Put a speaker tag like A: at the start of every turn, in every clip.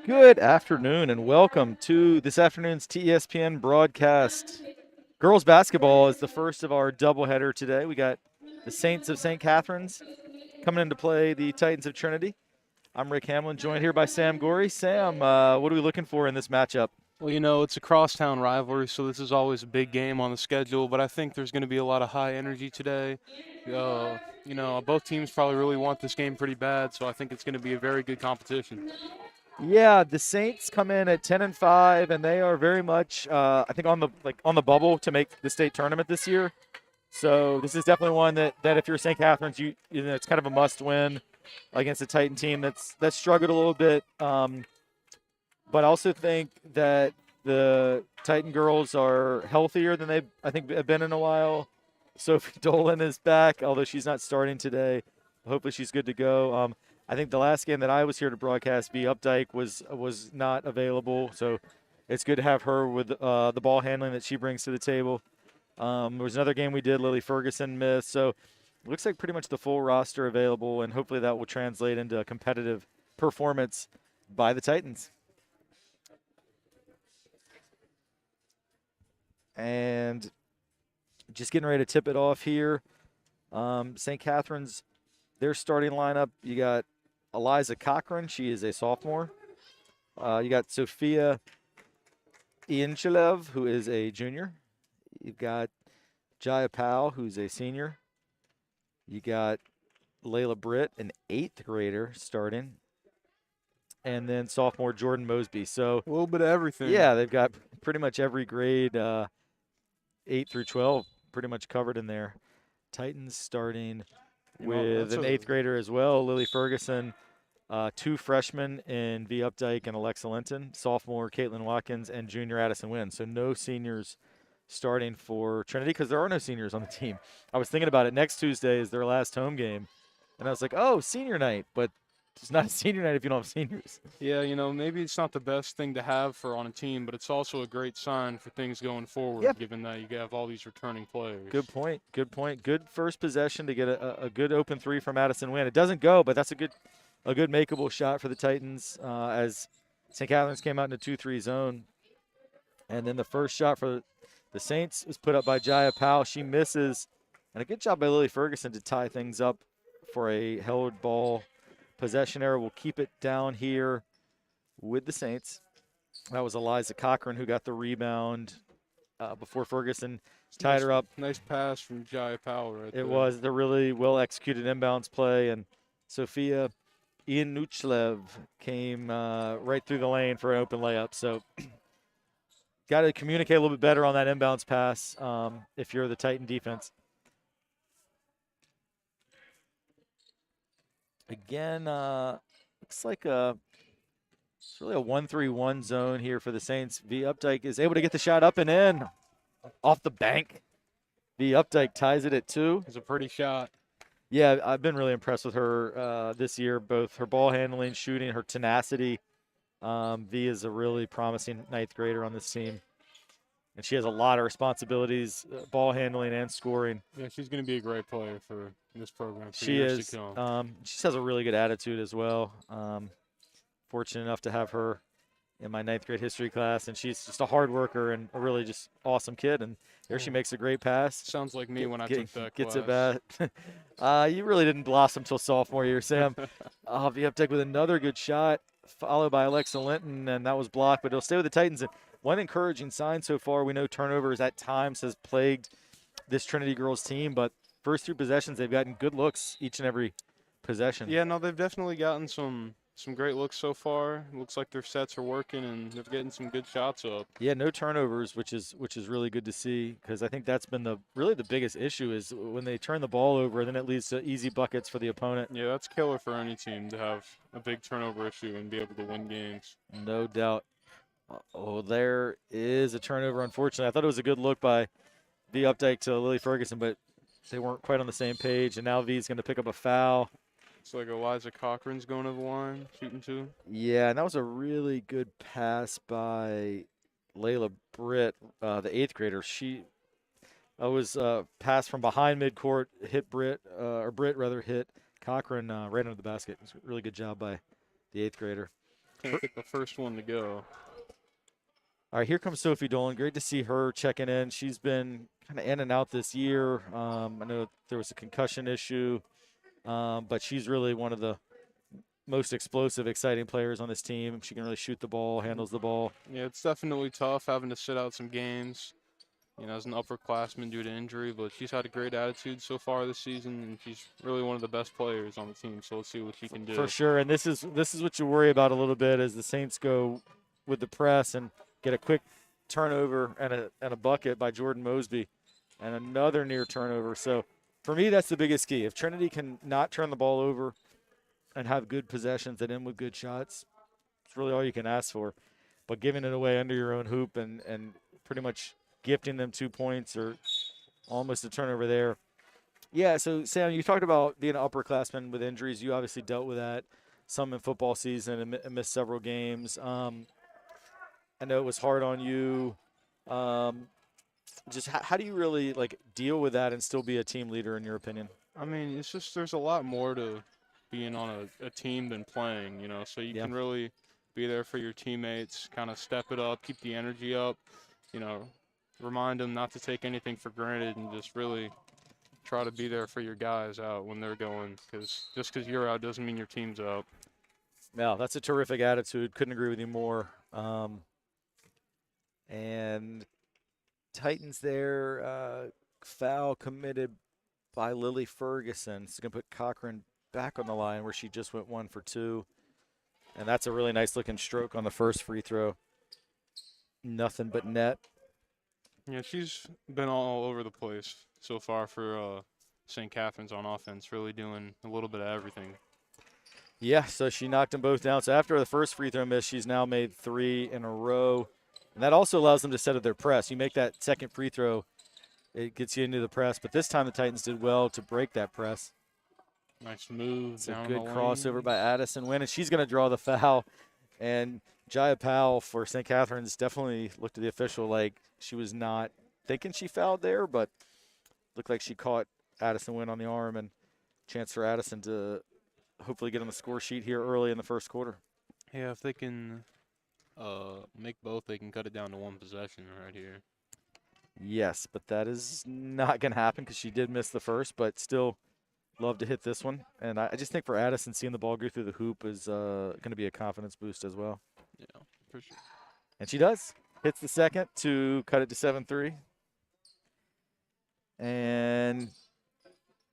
A: Good afternoon and welcome to this afternoon's TESPN broadcast. Girls basketball is the first of our doubleheader today. We got the Saints of St. Catherine's coming in to play the Titans of Trinity. I'm Rick Hamlin, joined here by Sam Gorey. Sam, what are we looking for in this matchup?
B: Well, it's a crosstown rivalry, so this is always a big game on the schedule, but I think there's going to be a lot of high energy today. Both teams probably really want this game pretty bad, so I think it's going to be a very good competition.
A: Yeah, the Saints come in at 10-5, and they are very much, I think, on the bubble to make the state tournament this year. So this is definitely one that if you're St. Catherine's, it's kind of a must-win against a Titan team that's struggled a little bit. But I also think that the Titan girls are healthier than they, I think, have been in a while. Sophie Dolan is back, although she's not starting today. Hopefully she's good to go. I think the last game that I was here to broadcast, V. Updike, was not available. So it's good to have her with the ball handling that she brings to the table. There was another game we did, Lily Ferguson missed. So it looks like pretty much the full roster available, and hopefully that will translate into a competitive performance by the Titans. And just getting ready to tip it off here. St. Catherine's, their starting lineup, you got Eliza Cochran. She is a sophomore. You got Sophia Ianchilev, who is a junior. You've got Jaya Powell, who's a senior. You got Layla Britt, an 8th grader, starting. And then sophomore Jordan Mosby. So
B: a little bit of everything.
A: Yeah, they've got pretty much every grade, 8 through 12, pretty much covered in there. Titans starting with an 8th grader as well, Lily Ferguson. 2 freshmen in V. Updike and Alexa Linton, sophomore Caitlin Watkins, and junior Addison Wynn. So no seniors starting for Trinity because there are no seniors on the team. I was thinking about it. Next Tuesday is their last home game, and I was like, oh, senior night, but it's not a senior night if you don't have seniors.
B: Yeah, maybe it's not the best thing to have for on a team, but it's also a great sign for things going forward, given that you have all these returning players.
A: Good point. Good point. Good first possession to get a good open three from Addison Wynn. It doesn't go, but that's a good makeable shot for the Titans as St. Catherine's came out in a 2-3 zone. And then the first shot for the Saints was put up by Jaya Powell. She misses. And a good job by Lily Ferguson to tie things up for a held ball possession error. We'll keep it down here with the Saints. That was Eliza Cochran who got the rebound before Ferguson tied her up.
B: Nice pass from Jaya Powell right there.
A: It was the really well-executed inbounds play, and Sophia Iannuchlev came right through the lane for an open layup. So got to communicate a little bit better on that inbounds pass if you're the Titan defense. Again, looks like it's really a 1-3-1 zone here for the Saints. V. Updike is able to get the shot up and in off the bank. V. Updike ties it at 2.
B: It's a pretty shot.
A: Yeah, I've been really impressed with her this year, both her ball handling, shooting, her tenacity. V is a really promising 9th grader on this team. And she has a lot of responsibilities, ball handling and scoring.
B: Yeah, she's going to be a great player for this program.
A: She is. She just has a really good attitude as well. Fortunate enough to have her in my 9th grade history class, and she's just a hard worker and a really just awesome kid. And there she makes a great pass.
B: Sounds like me when I took that
A: Gets
B: class.
A: it back. You really didn't blossom till sophomore year, Sam. V. Updike with another good shot, followed by Alexa Linton, and that was blocked, but it'll stay with the Titans. And one encouraging sign so far, we know turnovers at times has plagued this Trinity girls team, but first 2 possessions, they've gotten good looks each and every possession.
B: Yeah, no, they've definitely gotten some great looks so far. It looks like their sets are working, and they're getting some good shots up.
A: Yeah, no turnovers, which is really good to see, because I think that's been really the biggest issue is when they turn the ball over, then it leads to easy buckets for the opponent.
B: Yeah, that's killer for any team to have a big turnover issue and be able to win games.
A: No doubt. Oh, there is a turnover, unfortunately. I thought it was a good look by V. Updike to Lily Ferguson, but they weren't quite on the same page, and now V's going to pick up a foul.
B: It's like Eliza Cochran's going to the line, shooting 2.
A: Yeah, and that was a really good pass by Layla Britt, the 8th grader. That was a pass from behind midcourt, hit Britt, or Britt rather hit Cochran right under the basket. It was a really good job by the 8th grader.
B: Can't get the first one to go.
A: All right, here comes Sophie Dolan. Great to see her checking in. She's been kind of in and out this year. I know there was a concussion issue, but she's really one of the most explosive, exciting players on this team. She can really shoot the ball, handles the ball.
B: Yeah, it's definitely tough having to sit out some games, as an upperclassman due to injury, but she's had a great attitude so far this season, and she's really one of the best players on the team, so let's see what she can do.
A: For sure, and this is what you worry about a little bit as the Saints go with the press and get a quick turnover and a bucket by Jordan Mosby and another near turnover. So for me, that's the biggest key. If Trinity can not turn the ball over and have good possessions and end with good shots, it's really all you can ask for. But giving it away under your own hoop and pretty much gifting them 2 points or almost a turnover there. Yeah, so Sam, you talked about being an upperclassman with injuries. You obviously dealt with that some in football season and missed several games. I know it was hard on you. Just how do you really deal with that and still be a team leader in your opinion?
B: I mean, it's just there's a lot more to being on a team than playing, so you can really be there for your teammates, kind of step it up, keep the energy up, remind them not to take anything for granted and just really try to be there for your guys out when they're going, because just because you're out doesn't mean your team's out.
A: Yeah, that's a terrific attitude. Couldn't agree with you more. And Titans there, foul committed by Lily Ferguson. It's going to put Cochran back on the line where she just went 1 for 2. And that's a really nice looking stroke on the first free throw. Nothing but net.
B: Yeah, she's been all over the place so far for St. Catherine's on offense, really doing a little bit of everything.
A: Yeah, so she knocked them both down. So after the first free throw miss, she's now made 3 in a row. And that also allows them to set up their press. You make that second free throw, it gets you into the press. But this time the Titans did well to break that press.
B: Nice move.
A: It's a good crossover by Addison Wynn, and she's going to draw the foul. And Jaya Powell for St. Catherine's definitely looked at the official like she was not thinking she fouled there, but looked like she caught Addison Wynn on the arm, and chance for Addison to hopefully get on the score sheet here early in the first quarter.
B: Yeah, if they can make both, they can cut it down to 1 possession right here.
A: Yes, but that is not going to happen because she did miss the first, but still love to hit this one. And I just think for Addison, seeing the ball go through the hoop is going to be a confidence boost as well.
B: Yeah, for sure.
A: And she does. Hits the second to cut it to 7-3. And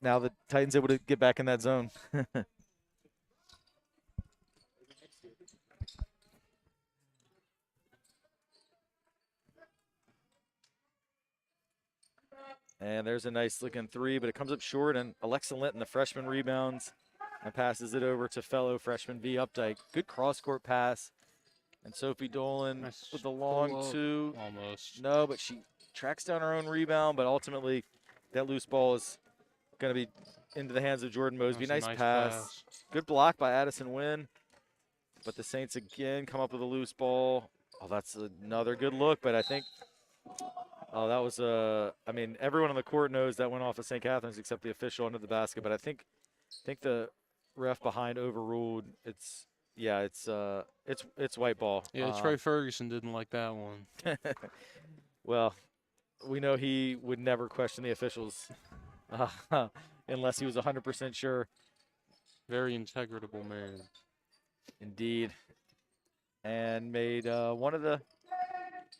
A: now the Titans able to get back in that zone. And there's a nice looking 3, but it comes up short, and Alexa Linton, the freshman, rebounds and passes it over to fellow freshman V. Updike. Good cross-court pass. And Sophie Dolan with the long 2.
B: Almost.
A: No, but she tracks down her own rebound, but ultimately that loose ball is going to be into the hands of Jordan Mosby. Nice pass. Good block by Addison Wynn. But the Saints again come up with a loose ball. Oh, that's another good look, but I think that was I mean, everyone on the court knows that went off of St. Catherine's except the official under the basket, but I think the ref behind overruled. It's white ball.
B: Yeah, Trey Ferguson didn't like that one.
A: Well, we know he would never question the officials unless he was 100% sure.
B: Very integrable man.
A: Indeed. And made one of the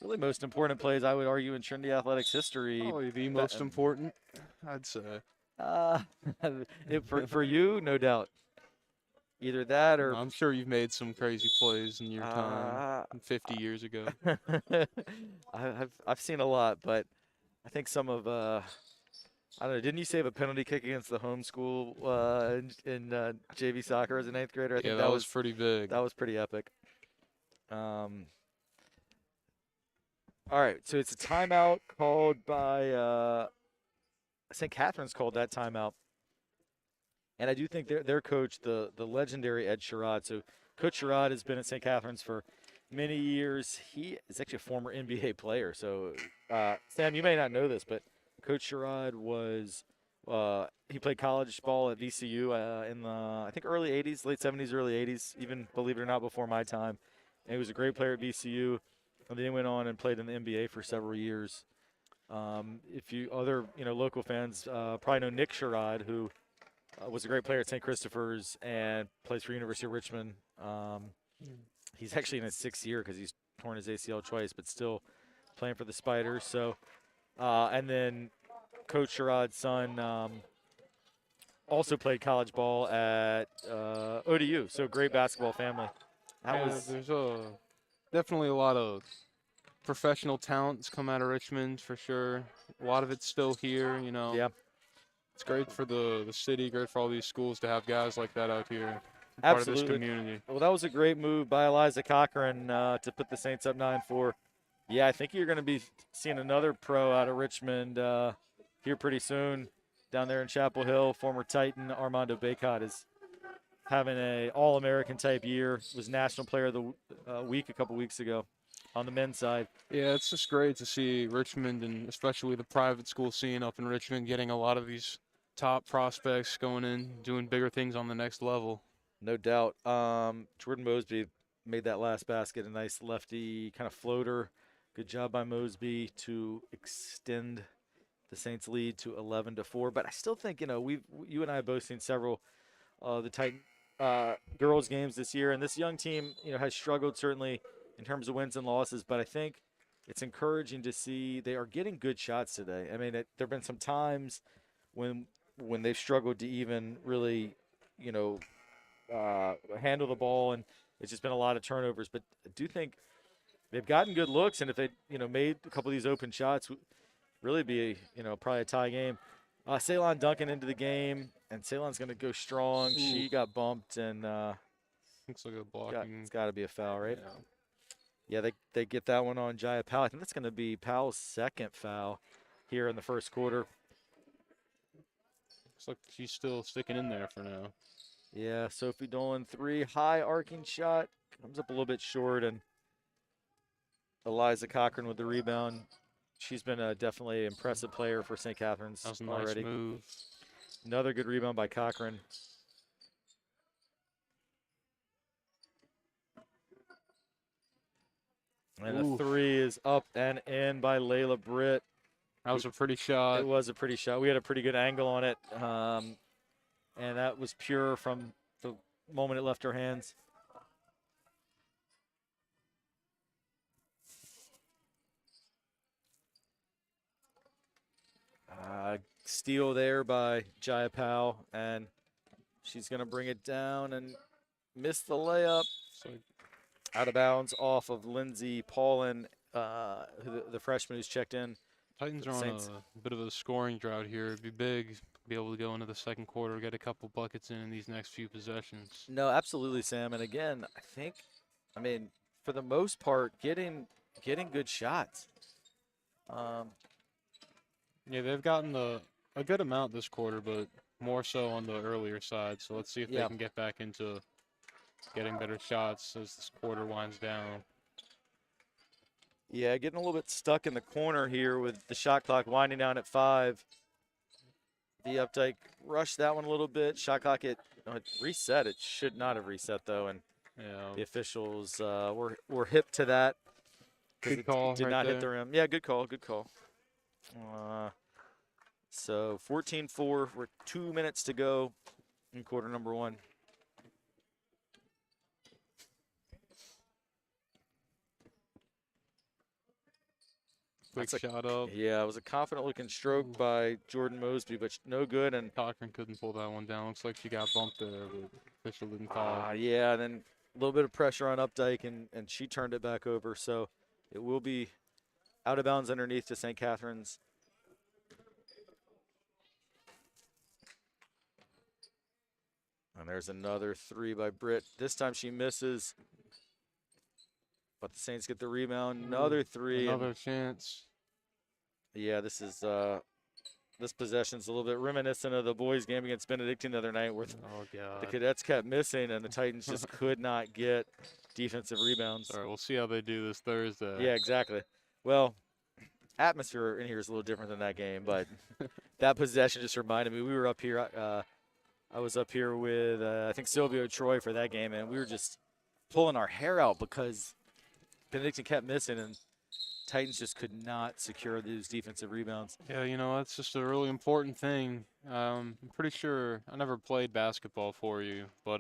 A: really most important plays, I would argue, in Trinity Athletics history.
B: Probably the most important, I'd say.
A: For you, no doubt. Either that or
B: I'm sure you've made some crazy plays in your time 50 years ago.
A: I've seen a lot, but I think some of I don't know. Didn't you save a penalty kick against the home school in JV soccer as an 8th grader? I think
B: that was pretty big.
A: That was pretty epic. All right, so it's a timeout called by St. Catherine's called that timeout. And I do think their coach, the legendary Ed Sherrod. So Coach Sherrod has been at St. Catherine's for many years. He is actually a former NBA player. So, Sam, you may not know this, but Coach Sherrod was He played college ball at VCU in the I think early '80s, late '70s, early '80s, even believe it or not before my time. And he was a great player at VCU, and then he went on and played in the NBA for several years. If you other local fans probably know Nick Sherrod, who was a great player at St. Christopher's and plays for University of Richmond. He's actually in his 6th year because he's torn his ACL twice, but still playing for the Spiders. So, and then Coach Sherrod's son also played college ball at ODU. So great basketball family. That
B: Yeah,
A: was
B: there's definitely a lot of professional talents come out of Richmond for sure. A lot of it's still here, you know.
A: yeah,
B: It's great for the city, great for all these schools to have guys like that out here, part of this
A: absolutely.
B: community.
A: Well, that was a great move by Eliza Cochran to put the Saints up 9-4. Yeah, I think you're going to be seeing another pro out of Richmond here pretty soon. Down there in Chapel Hill, former Titan Armando Baycott is having a All-American type year. Was National Player of the Week a couple weeks ago on the men's side.
B: Yeah, it's just great to see Richmond and especially the private school scene up in Richmond getting a lot of these top prospects going in, doing bigger things on the next level.
A: No doubt. Jordan Mosby made that last basket, a nice lefty kind of floater. Good job by Mosby to extend the Saints lead to 11-4. But I still think, you and I have both seen several the Titan girls games this year, and this young team, has struggled certainly in terms of wins and losses. But I think it's encouraging to see they are getting good shots today. I mean, there have been some times when they've struggled to even really, you know, handle the ball, and it's just been a lot of turnovers. But I do think they've gotten good looks, and if they, made a couple of these open shots, really be, probably a tie game. Ceylon Duncan into the game, and Ceylon's going to go strong.
B: Ooh.
A: She got bumped, and
B: Looks like a blocking.
A: it's got to be a foul, right?
B: Yeah.
A: Yeah, they get that one on Jaya Powell. I think that's going to be Powell's second foul here in the first quarter.
B: Looks like she's still sticking in there for now.
A: Yeah, Sophie Dolan, 3, high arcing shot, comes up a little bit short, and Eliza Cochran with the rebound. She's been definitely an impressive player for St. Catherine's
B: That was a nice
A: already.
B: move.
A: Another good rebound by Cochran. And
B: Ooh.
A: the 3 is up and in by Layla Britt.
B: That was a pretty shot.
A: It was a pretty shot. We had a pretty good angle on it, and that was pure from the moment it left her hands. Steal there by Jaya Powell, and she's going to bring it down and miss the layup.
B: So
A: Out of bounds off of Lindsay Paulin, the freshman who's checked in.
B: Titans are on a bit of a scoring drought here. It'd be big to be able to go into the second quarter, get a couple buckets in these next few possessions.
A: No, absolutely, Sam. And again, I mean, for the most part, getting good shots.
B: Yeah, they've gotten a good amount this quarter, but more so on the earlier side. So let's see if they can get back into getting better shots as this quarter winds down.
A: Yeah, getting a little bit stuck in the corner here with the shot clock winding down at 5. The Updike rushed that one a little bit. Shot clock it reset. It should not have reset though, and the officials were hip to that.
B: Good call.
A: Did not hit the rim. Yeah, good call. Good call. So 14-4. We're 2 minutes to go in quarter number 1.
B: Quick shot up.
A: Yeah, it was a confident-looking stroke by Jordan Mosby, but no good. And
B: Cochran couldn't pull that one down. Looks like she got bumped there, but official didn't call.
A: Yeah, and then a little bit of pressure on Updike, and she turned it back over. So it will be out of bounds underneath to St. Catherine's. And there's another 3 by Britt. This time she misses. But the Saints get the rebound. Another 3.
B: Another chance.
A: Yeah, this possession's a little bit reminiscent of the boys' game against Benedictine the other night, where the Cadets kept missing and the Titans just could not get defensive rebounds.
B: All right, we'll see how they do this Thursday.
A: Yeah, exactly. Well, atmosphere in here is a little different than that game, but that possession just reminded me. We were up here. I was up here with I think Silvio Troy for that game, and we were just pulling our hair out because Benedictine kept missing, and Titans just could not secure these defensive rebounds.
B: Yeah, that's just a really important thing. I'm pretty sure I never played basketball for you, but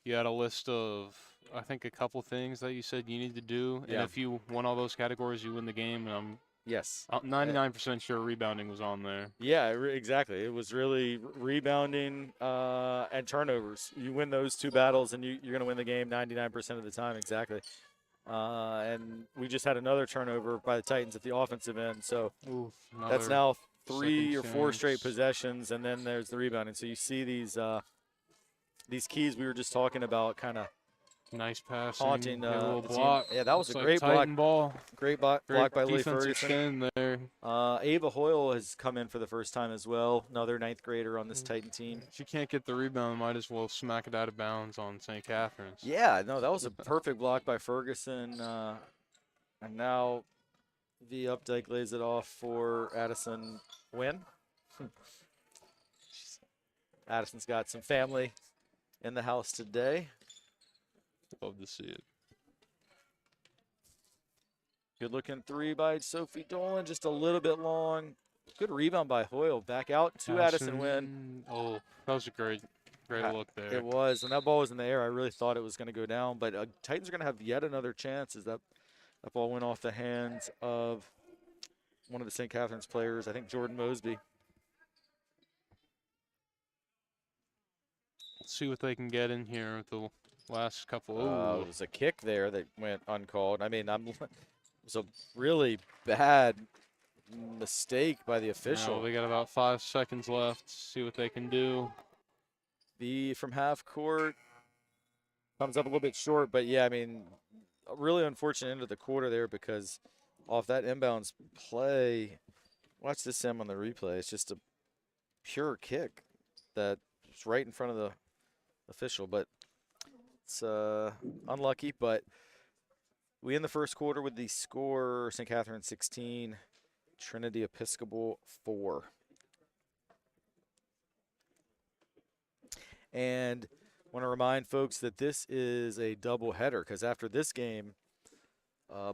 B: you had a list of I think a couple things that you said you need to do, and
A: Yeah.
B: if you won all those categories, you win the game. And
A: Yes.
B: I'm 99% sure rebounding was on there.
A: Yeah, exactly. It was really rebounding and turnovers. You win those two battles, and you're going to win the game 99% of the time. Exactly. And we just had another turnover by the Titans at the offensive end. So
B: Oof,
A: that's
B: another
A: now 3 or
B: second
A: 4 straight
B: chance.
A: possessions, and then there's the rebounding. So you see these keys we were just talking about kind of
B: Nice passing.
A: haunting
B: Get a little
A: the team.
B: block.
A: Yeah, that was
B: Looks
A: a
B: like
A: great block.
B: Titan ball.
A: Great block by Lee
B: defensive
A: Ferguson.
B: spin there.
A: Ava Hoyle has come in for the first time as well. Another 9th grader on this Titan team.
B: If you can't get the rebound, might as well smack it out of bounds on St. Catherine's.
A: Yeah, no, that was a perfect block by Ferguson. And now V. Updike lays it off for Addison Wynn. Addison's got some family in the house today.
B: Love to see it.
A: Good looking 3 by Sophie Dolan, just a little bit long. Good rebound by Hoyle. Back out to Addison Wynn.
B: Oh, that was a great look there.
A: It was, and that ball was in the air. I really thought it was going to go down, but Titans are going to have yet another chance as that ball went off the hands of one of the St. Catherine's players, I think Jordan Mosby.
B: Let's see what they can get in here with the last couple.
A: It was a kick there that went uncalled. I mean, it was a really bad mistake by the official.
B: They got about 5 seconds left. See what they can do.
A: B from half court comes up a little bit short, but yeah, I mean, a really unfortunate end of the quarter there because off that inbounds play, watch this Sim on the replay. It's just a pure kick that's right in front of the official, but it's unlucky. But we end the first quarter with the score: St. Catherine 16, Trinity Episcopal 4. And want to remind folks that this is a double header because after this game,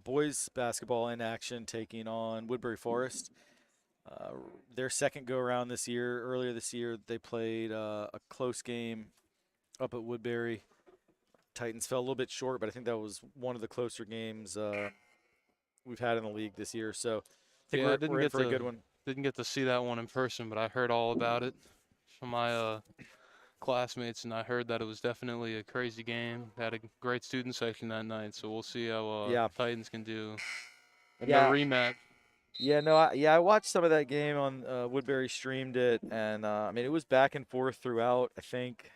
A: boys basketball in action taking on Woodbury Forest. Their second go around this year. Earlier this year, they played a close game up at Woodbury. Titans fell a little bit short, but I think that was one of the closer games we've had in the league this year. So I think we're in for a good one.
B: Didn't get to see that one in person, but I heard all about it from my classmates, and I heard that it was definitely a crazy game. Had a great student section that night, so we'll see how Titans can do in the rematch.
A: Yeah, no, I watched some of that game on Woodbury streamed it, and I mean it was back and forth throughout. I think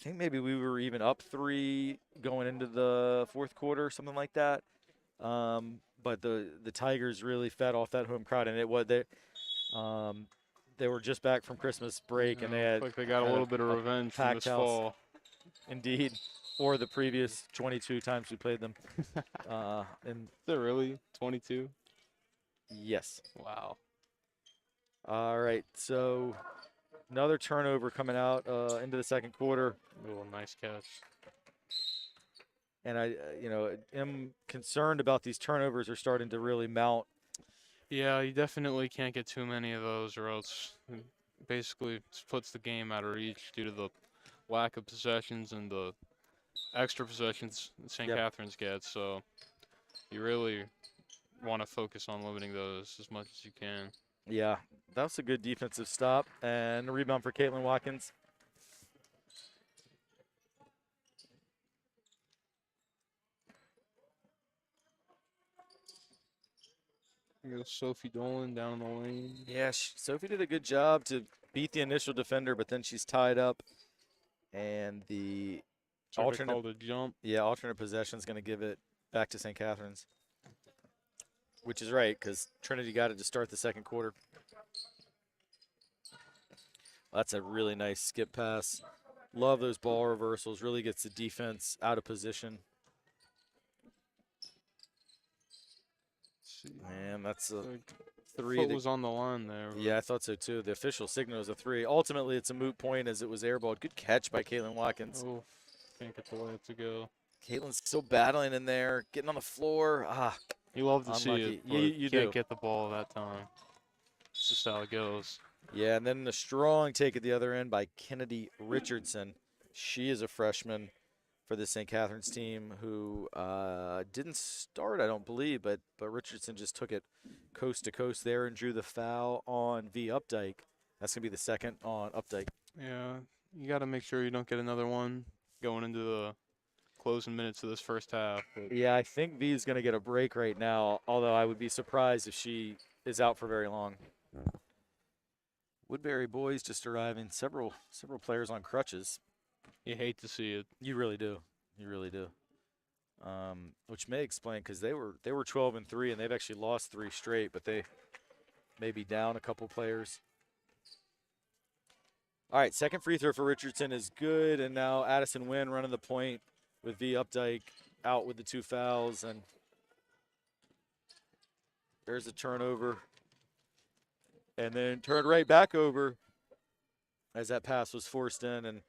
A: maybe we were even up 3 going into the fourth quarter, something like that. But the Tigers really fed off that home crowd, and they were just back from Christmas break, and
B: they got a little bit of revenge from this fall.
A: Indeed, or the previous 22 times we played them.
B: Is it really 22?
A: Yes.
B: Wow.
A: All right, so another turnover coming out into the second quarter.
B: Oh, nice catch.
A: And I am concerned about these turnovers are starting to really mount.
B: Yeah, you definitely can't get too many of those, or else it basically puts the game out of reach due to the lack of possessions and the extra possessions St. Catherine's gets. So you really want to focus on limiting those as much as you can.
A: Yeah, that was a good defensive stop and a rebound for Caitlin Watkins.
B: Sophie Dolan down the lane.
A: Yeah, Sophie did a good job to beat the initial defender, but then she's tied up, and the alternate
B: jump.
A: Yeah, alternate possession is going to give it back to St. Catherine's, which is right because Trinity got it to start the second quarter. That's a really nice skip pass. Love those ball reversals. Really gets the defense out of position.
B: see.
A: Man, that's a
B: Like,
A: 3.
B: foot was on the line there.
A: Yeah, I thought so too. The official signal is a 3. Ultimately, it's a moot point as it was airballed. Good catch by Caitlin Watkins.
B: Oh, can't get the way to go.
A: Caitlin's still battling in there, getting on the floor.
B: You love to see
A: Unlucky.
B: it,
A: Yeah,
B: but
A: you
B: can't
A: do.
B: get the ball that time. It's just how it goes.
A: Yeah, and then the strong take at the other end by Kennedy Richardson. She is a freshman for the St. Catherine's team who didn't start, I don't believe, but Richardson just took it coast to coast there and drew the foul on V. Updike. That's going to be the second on Updike.
B: Yeah, you got to make sure you don't get another one going into the closing minutes of this first half. But
A: Yeah, I think V is going to get a break right now, although I would be surprised if she is out for very long. Woodbury boys just arriving, several players on crutches.
B: you hate to see it.
A: You really do. You really do. Which may explain because they were 12-3 and they've actually lost 3 straight, but they may be down a couple players. All right, second free throw for Richardson is good, and now Addison Wynn running the point with V. Updike out with the 2 fouls, and there's a turnover, and then turned right back over as that pass was forced in, and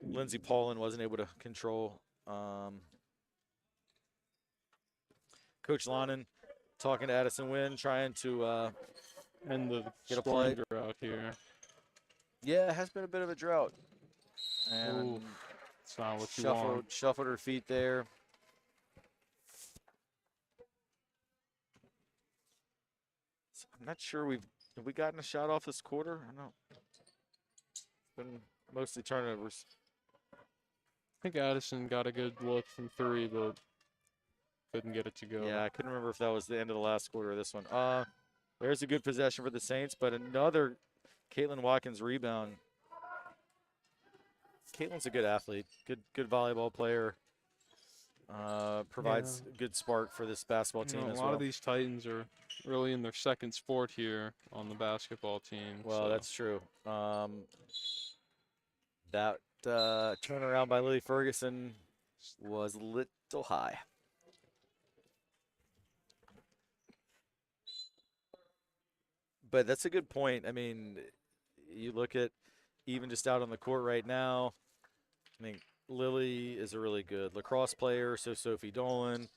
A: Lindsey Paulin wasn't able to control. Coach Lonnen talking to Addison Wynn, trying to
B: And the
A: get a
B: scoring
A: play.
B: drought here.
A: Yeah, it has been a bit of a drought. And
B: Ooh, it's not what you want.
A: shuffled her feet there. I'm not sure have we gotten a shot off this quarter? I don't know. It's been mostly turnovers.
B: I think Addison got a good look from 3, but couldn't get it to go.
A: Yeah, I couldn't remember if that was the end of the last quarter or this one. There's a good possession for the Saints, but another Caitlin Watkins rebound. Caitlin's a good athlete, good volleyball player. Provides a good spark for this basketball team as
B: a
A: well.
B: lot of these Titans are really in their second sport here on the basketball team.
A: Well,
B: so.
A: that's true. That turnaround by Lily Ferguson was a little high. But that's a good point. I mean, you look at even just out on the court right now, I mean, Lily is a really good lacrosse player, so Sophie Dolan.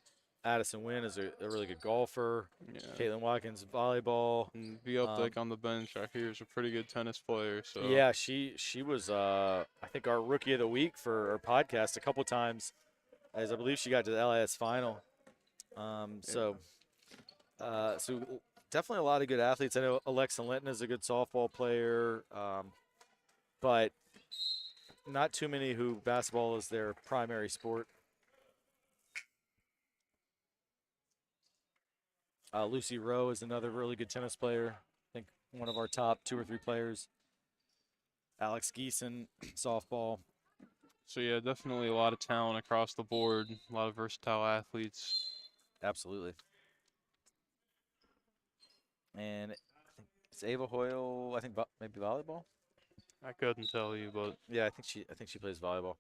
A: Addison Wynn is a really good golfer.
B: Yeah.
A: Caitlin Watkins, volleyball.
B: And V. Updike on the bench, I hear, is a pretty good tennis player. So
A: Yeah, she was I think our rookie of the week for our podcast a couple times, as I believe she got to the LIS final. So definitely a lot of good athletes. I know Alexa Linton is a good softball player, but not too many who basketball is their primary sport. Lucy Rowe is another really good tennis player. I think one of our top 2 or 3 players. Alex Geeson, softball.
B: So yeah, definitely a lot of talent across the board. A lot of versatile athletes.
A: Absolutely. And I think it's Ava Hoyle. I think maybe volleyball.
B: I couldn't tell you, but
A: Yeah, I think she plays volleyball.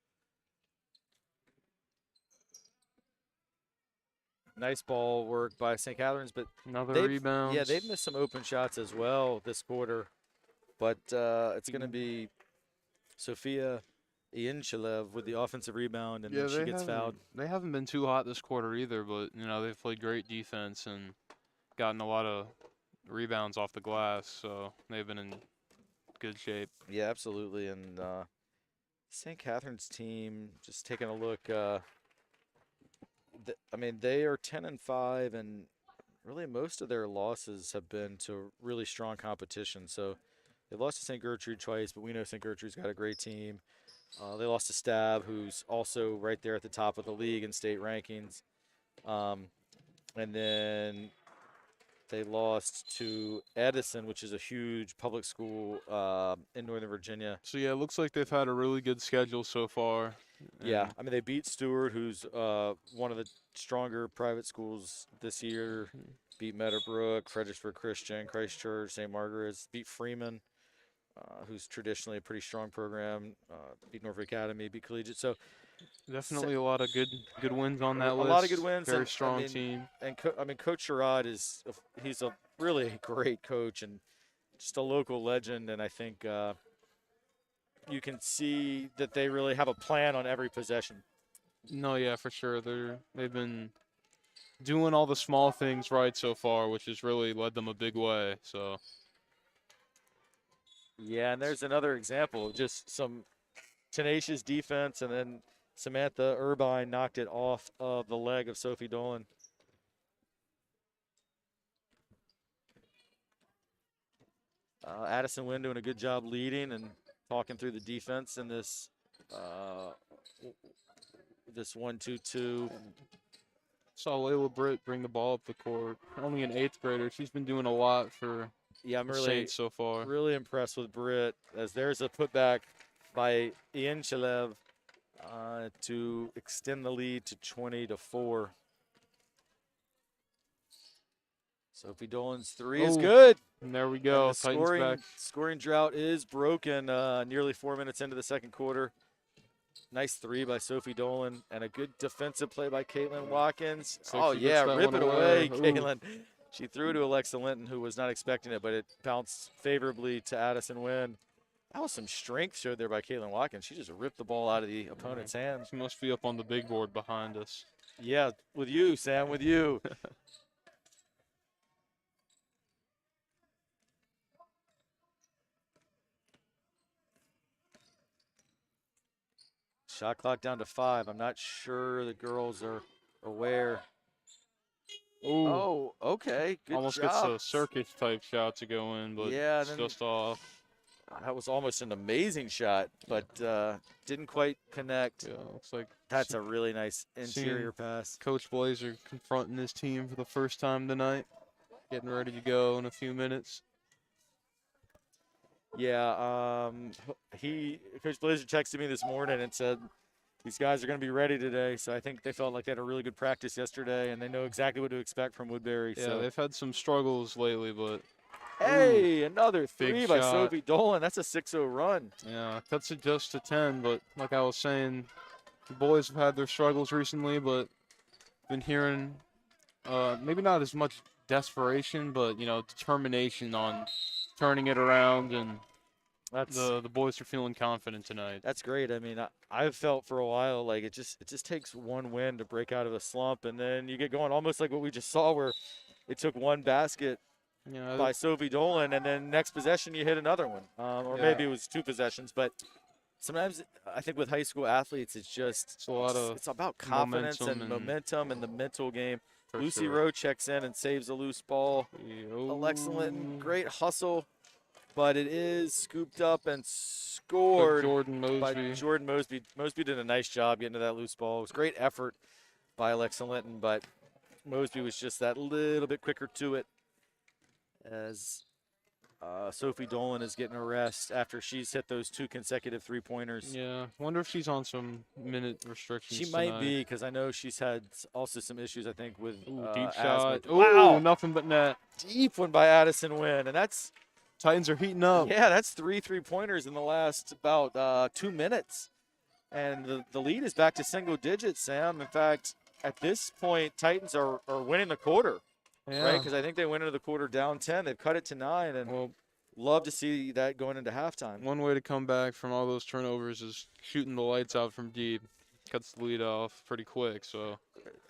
A: Nice ball work by St. Catherine's, but
B: another rebound.
A: yeah, they've missed some open shots as well this quarter. But it's going to be Sophia Ianchilev with the offensive rebound, and then she gets fouled.
B: They haven't been too hot this quarter either, but they've played great defense and gotten a lot of rebounds off the glass, so they've been in good shape.
A: Yeah, absolutely. And St. Catherine's team, just taking a look. I mean, they are 10-5, and really most of their losses have been to really strong competition. So they lost to St. Gertrude twice, but we know St. Gertrude's got a great team. They lost to Stab, who's also right there at the top of the league in state rankings. And then they lost to Edison, which is a huge public school in Northern Virginia.
B: So yeah, it looks like they've had a really good schedule so far.
A: Yeah, I mean, they beat Stewart, who's one of the stronger private schools this year. Beat Meadowbrook, Fredericksburg Christian, Christchurch, St. Margaret's. Beat Freeman, who's traditionally a pretty strong program. Beat Norfolk Academy, beat Collegiate. So
B: Definitely a lot of good wins on that
A: A lot of good
B: list.
A: wins,
B: Very
A: and
B: strong team.
A: Coach Sherrod he's a really great coach and just a local legend, and I think you can see that they really have a plan on every possession.
B: No, yeah, for sure. They've been doing all the small things right so far, which has really led them a big way. So
A: Yeah, and there's another example of just some tenacious defense, and then Samantha Urbine knocked it off of the leg of Sophie Dolan. Addison Wynn doing a good job leading and talking through the defense in uh, this 1-2-2.
B: saw Layla Britt bring the ball up the court. Only an eighth grader. She's been doing a lot for
A: Yeah, I'm
B: the
A: really
B: Saints so far.
A: really impressed with Britt, as there's a putback by Ian Shalev to extend the lead to 20-4. Sophie Dolan's three is good.
B: And there we
A: And
B: go.
A: the
B: Titans back.
A: scoring drought is broken nearly 4 minutes into the second quarter. Nice three by Sophie Dolan and a good defensive play by Caitlin Watkins.
B: Like she gets that
A: rip
B: one
A: it away,
B: Ooh.
A: Caitlin. She threw to Alexa Linton, who was not expecting it, but it bounced favorably to Addison Wynn. That was some strength showed there by Caitlin Watkins. She just ripped the ball out of the opponent's hands.
B: She must be up on the big board behind us.
A: Yeah, with you, Sam, with you. Shot clock down to 5. I'm not sure the girls are aware.
B: Ooh.
A: Oh, okay. Good
B: Almost
A: job.
B: gets a circus type shot to go in, but
A: Yeah,
B: it's just off.
A: That was almost an amazing shot, but didn't quite connect.
B: Yeah, looks like
A: That's a really nice interior pass.
B: Coach Blazer confronting his team for the first time tonight. Getting ready to go in a few minutes.
A: Yeah, Coach Blazer texted me this morning and said these guys are going to be ready today. So I think they felt like they had a really good practice yesterday, and they know exactly what to expect from Woodbury.
B: Yeah,
A: so
B: they've had some struggles lately, but
A: hey, another three by
B: shot.
A: Sophie Dolan. That's a 6-0 run.
B: Yeah, cuts it just to 10. But like I was saying, the boys have had their struggles recently, but been hearing maybe not as much desperation, but determination on turning it around, and the boys are feeling confident tonight.
A: That's great. I mean, I've felt for a while like it just takes one win to break out of a slump, and then you get going almost like what we just saw, where it took one basket by Sophie Dolan, and then next possession you hit another one, or maybe it was two possessions. But sometimes I think with high school athletes, it's about confidence and momentum and the mental game. Lucy Rowe checks in and saves a loose ball. Alexa Linton, great hustle, but it is scooped up and scored by Jordan Mosby. Mosby did a nice job getting to that loose ball. It was great effort by Alexa Linton, but Mosby was just that little bit quicker to it, as Sophie Dolan is getting a rest after she's hit those two consecutive three-pointers.
B: Yeah, wonder if she's on some minute restrictions.
A: She might be, because I know she's had also some issues, I think, with
B: deep shot.
A: Wow,
B: nothing but net.
A: Deep one by Addison Wynn, and that's
B: Titans are heating up.
A: Yeah, that's three-pointers in the last about 2 minutes, and the lead is back to single digits, Sam. In fact, at this point, Titans are winning the quarter.
B: Yeah.
A: Right, because I think they went into the quarter down 10. They've cut it to 9, and love to see that going into halftime.
B: One way to come back from all those turnovers is shooting the lights out from deep. Cuts the lead off pretty quick, so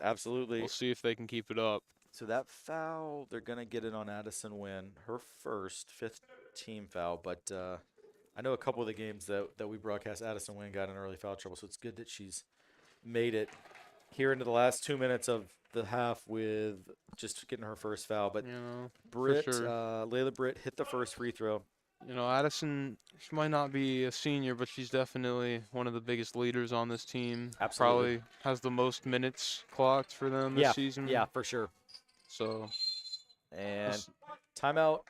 A: absolutely.
B: We'll see if they can keep it up.
A: So that foul, they're going to get it on Addison Wynn, her fifth team foul. But I know a couple of the games that we broadcast, Addison Wynn got in early foul trouble, so it's good that she's made it here into the last 2 minutes of the half with just getting her first foul. But Britt, Layla Britt hit the first free throw.
B: Addison, she might not be a senior, but she's definitely one of the biggest leaders on this team.
A: Absolutely.
B: Probably has the most minutes clocked for them this season.
A: Yeah, for sure.
B: So,
A: and timeout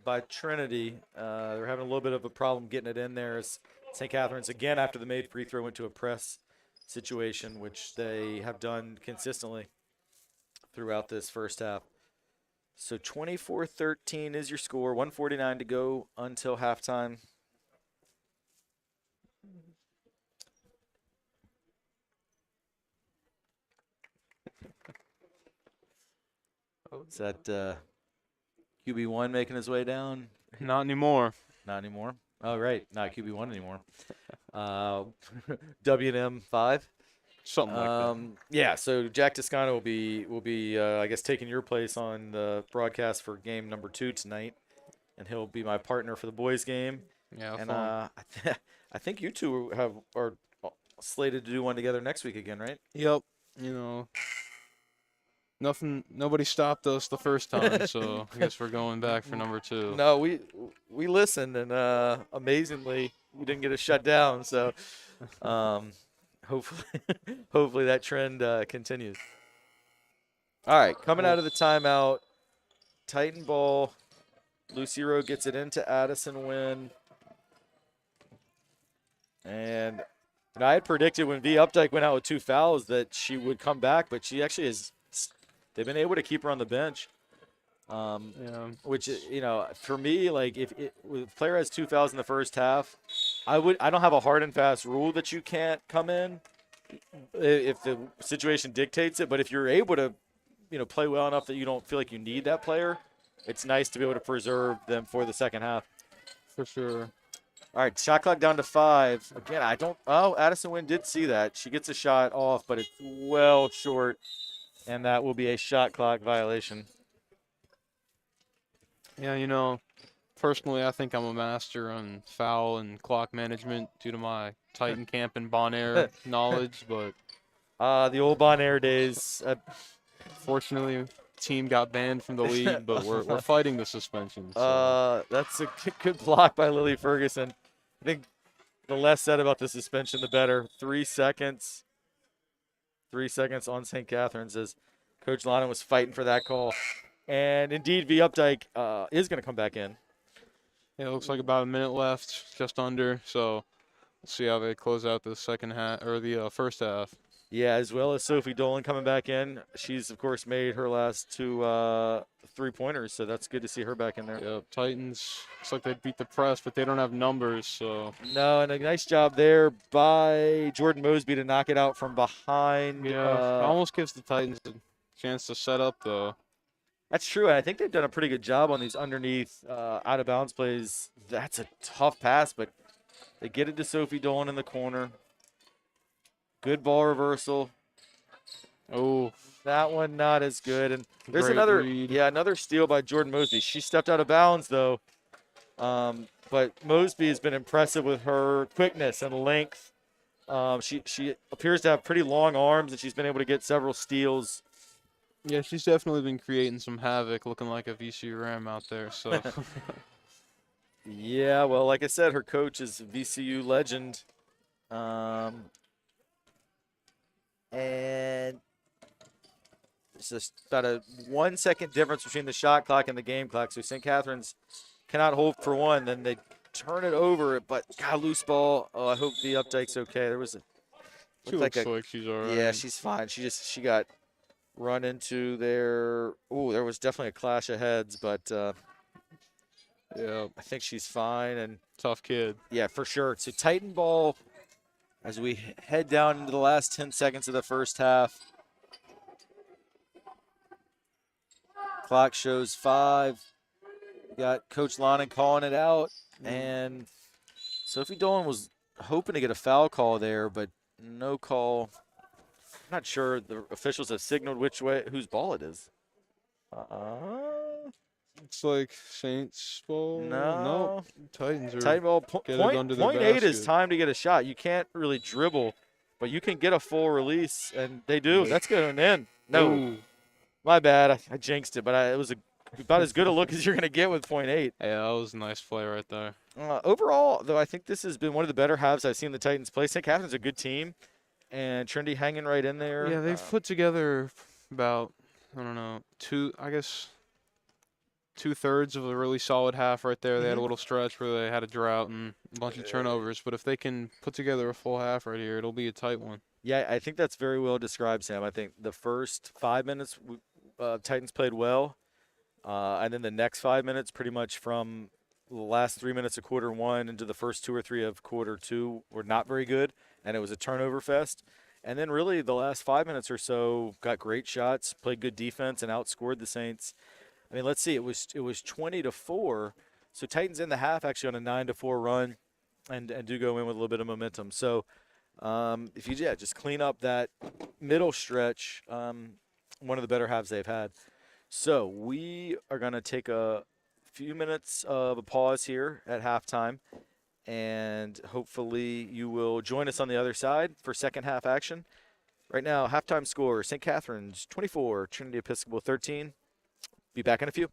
A: by Trinity. They're having a little bit of a problem getting it in there. As St. Catherine's, again, after the made free throw, went to a press situation, which they have done consistently throughout this first half. So 24-13 is your score. 1:49 to go until halftime. Is that QB1 making his way down?
B: Not anymore.
A: Not anymore. Oh, right. Not QB1 anymore. W&M 5.
B: Something like that.
A: Yeah, so Jack Toscano will be I guess taking your place on the broadcast for game number 2 tonight, and he'll be my partner for the boys game.
B: Yeah,
A: And
B: fun.
A: I think you two are slated to do one together next week again, right?
B: Yep. You know, nobody stopped us the first time, so I guess we're going back for number 2.
A: No, we listened, and amazingly, we didn't get it shut down. So, hopefully, hopefully that trend continues. All right, coming out of the timeout, Titan ball. Lucero gets it into Addison Wynn. And I had predicted when V Updike went out with 2 fouls that she would come back, but she actually is. They've been able to keep her on the bench.
B: Yeah.
A: Which, for me, like if a player has 2 fouls in the first half, I don't have a hard and fast rule that you can't come in if the situation dictates it. But if you're able to, play well enough that you don't feel like you need that player, it's nice to be able to preserve them for the second half.
B: For sure.
A: All right, shot clock down to 5. Again, Addison Wynn did see that. She gets a shot off, but it's well short, and that will be a shot clock violation.
B: Yeah, personally, I think I'm a master on foul and clock management due to my Titan Camp and Bonaire knowledge, but
A: The old Bonaire days.
B: fortunately, team got banned from the league, but we're fighting the suspension. So.
A: That's a good block by Lily Ferguson. I think the less said about the suspension, the better. 3 seconds. 3 seconds on St. Catherine's as Coach Lana was fighting for that call. And indeed, V Updike is going to come back in.
B: Yeah, it looks like about a minute left, just under. So let's see how they close out the second half or the first half.
A: Yeah, as well as Sophie Dolan coming back in. She's, of course, made her last 2 3-pointers, so that's good to see her back in there.
B: Yep, Titans, looks like they beat the press, but they don't have numbers, so.
A: No, and a nice job there by Jordan Mosby to knock it out from behind.
B: Yeah, almost gives the Titans a chance to set up, though.
A: That's true, and I think they've done a pretty good job on these underneath out-of-bounds plays. That's a tough pass, but they get it to Sophie Dolan in the corner. Good ball reversal.
B: Oh,
A: that one not as good. And there's
B: great
A: another,
B: read.
A: Another steal by Jordan Mosby. She stepped out of bounds though, but Mosby has been impressive with her quickness and length. She appears to have pretty long arms, and she's been able to get several steals.
B: Yeah, she's definitely been creating some havoc, looking like a VCU Ram out there. So.
A: Yeah, well, like I said, her coach is a VCU legend. And it's just about a 1 second difference between the shot clock and the game clock. So St. Catherine's cannot hold for one. Then they turn it over, but God, loose ball. Oh, I hope the Updike's okay. There was a.
B: She looks like she's all right.
A: Yeah, she's fine. She got run into there. Oh, there was definitely a clash of heads, but
B: yeah,
A: I think she's fine. And
B: tough kid.
A: Yeah, for sure. So Titan ball as we head down into the last 10 seconds of the first half. Clock shows 5. We got Coach Lonan calling it out. And Sophie Dolan was hoping to get a foul call there, but no call. I'm not sure the officials have signaled whose ball it is.
B: It's like Saints ball.
A: No.
B: Titans are.
A: Titan ball. Point 8 is time to get a shot. You can't really dribble, but you can get a full release, and they do. That's going in. No.
B: Ooh.
A: My bad. I jinxed it, but it was about as good a look as you're going to get with point 8.
B: Yeah, that was a nice play right there.
A: Overall, though, I think this has been one of the better halves I've seen the Titans play. St. Catherine's a good team, and Trinity hanging right in there.
B: Yeah, they've put together about, I don't know, 2/3 of a really solid half right there. They had a little stretch where they had a drought and a bunch of turnovers. But if they can put together a full half right here, it'll be a tight one.
A: Yeah, I think that's very well described, Sam. I think the first 5 minutes, Titans played well. And then the next 5 minutes, pretty much from the last 3 minutes of quarter 1 into the first 2 or 3 of quarter 2, were not very good. And it was a turnover fest. And then really the last 5 minutes or so got great shots, played good defense, and outscored the Saints. I mean, let's see, it was 20-4. So Titans in the half actually on a 9-4 run, and do go in with a little bit of momentum. So if you just clean up that middle stretch, one of the better halves they've had. So we are going to take a few minutes of a pause here at halftime, and hopefully you will join us on the other side for second half action. Right now, halftime score: St. Catherine's 24, Trinity Episcopal 13. Be back in a few.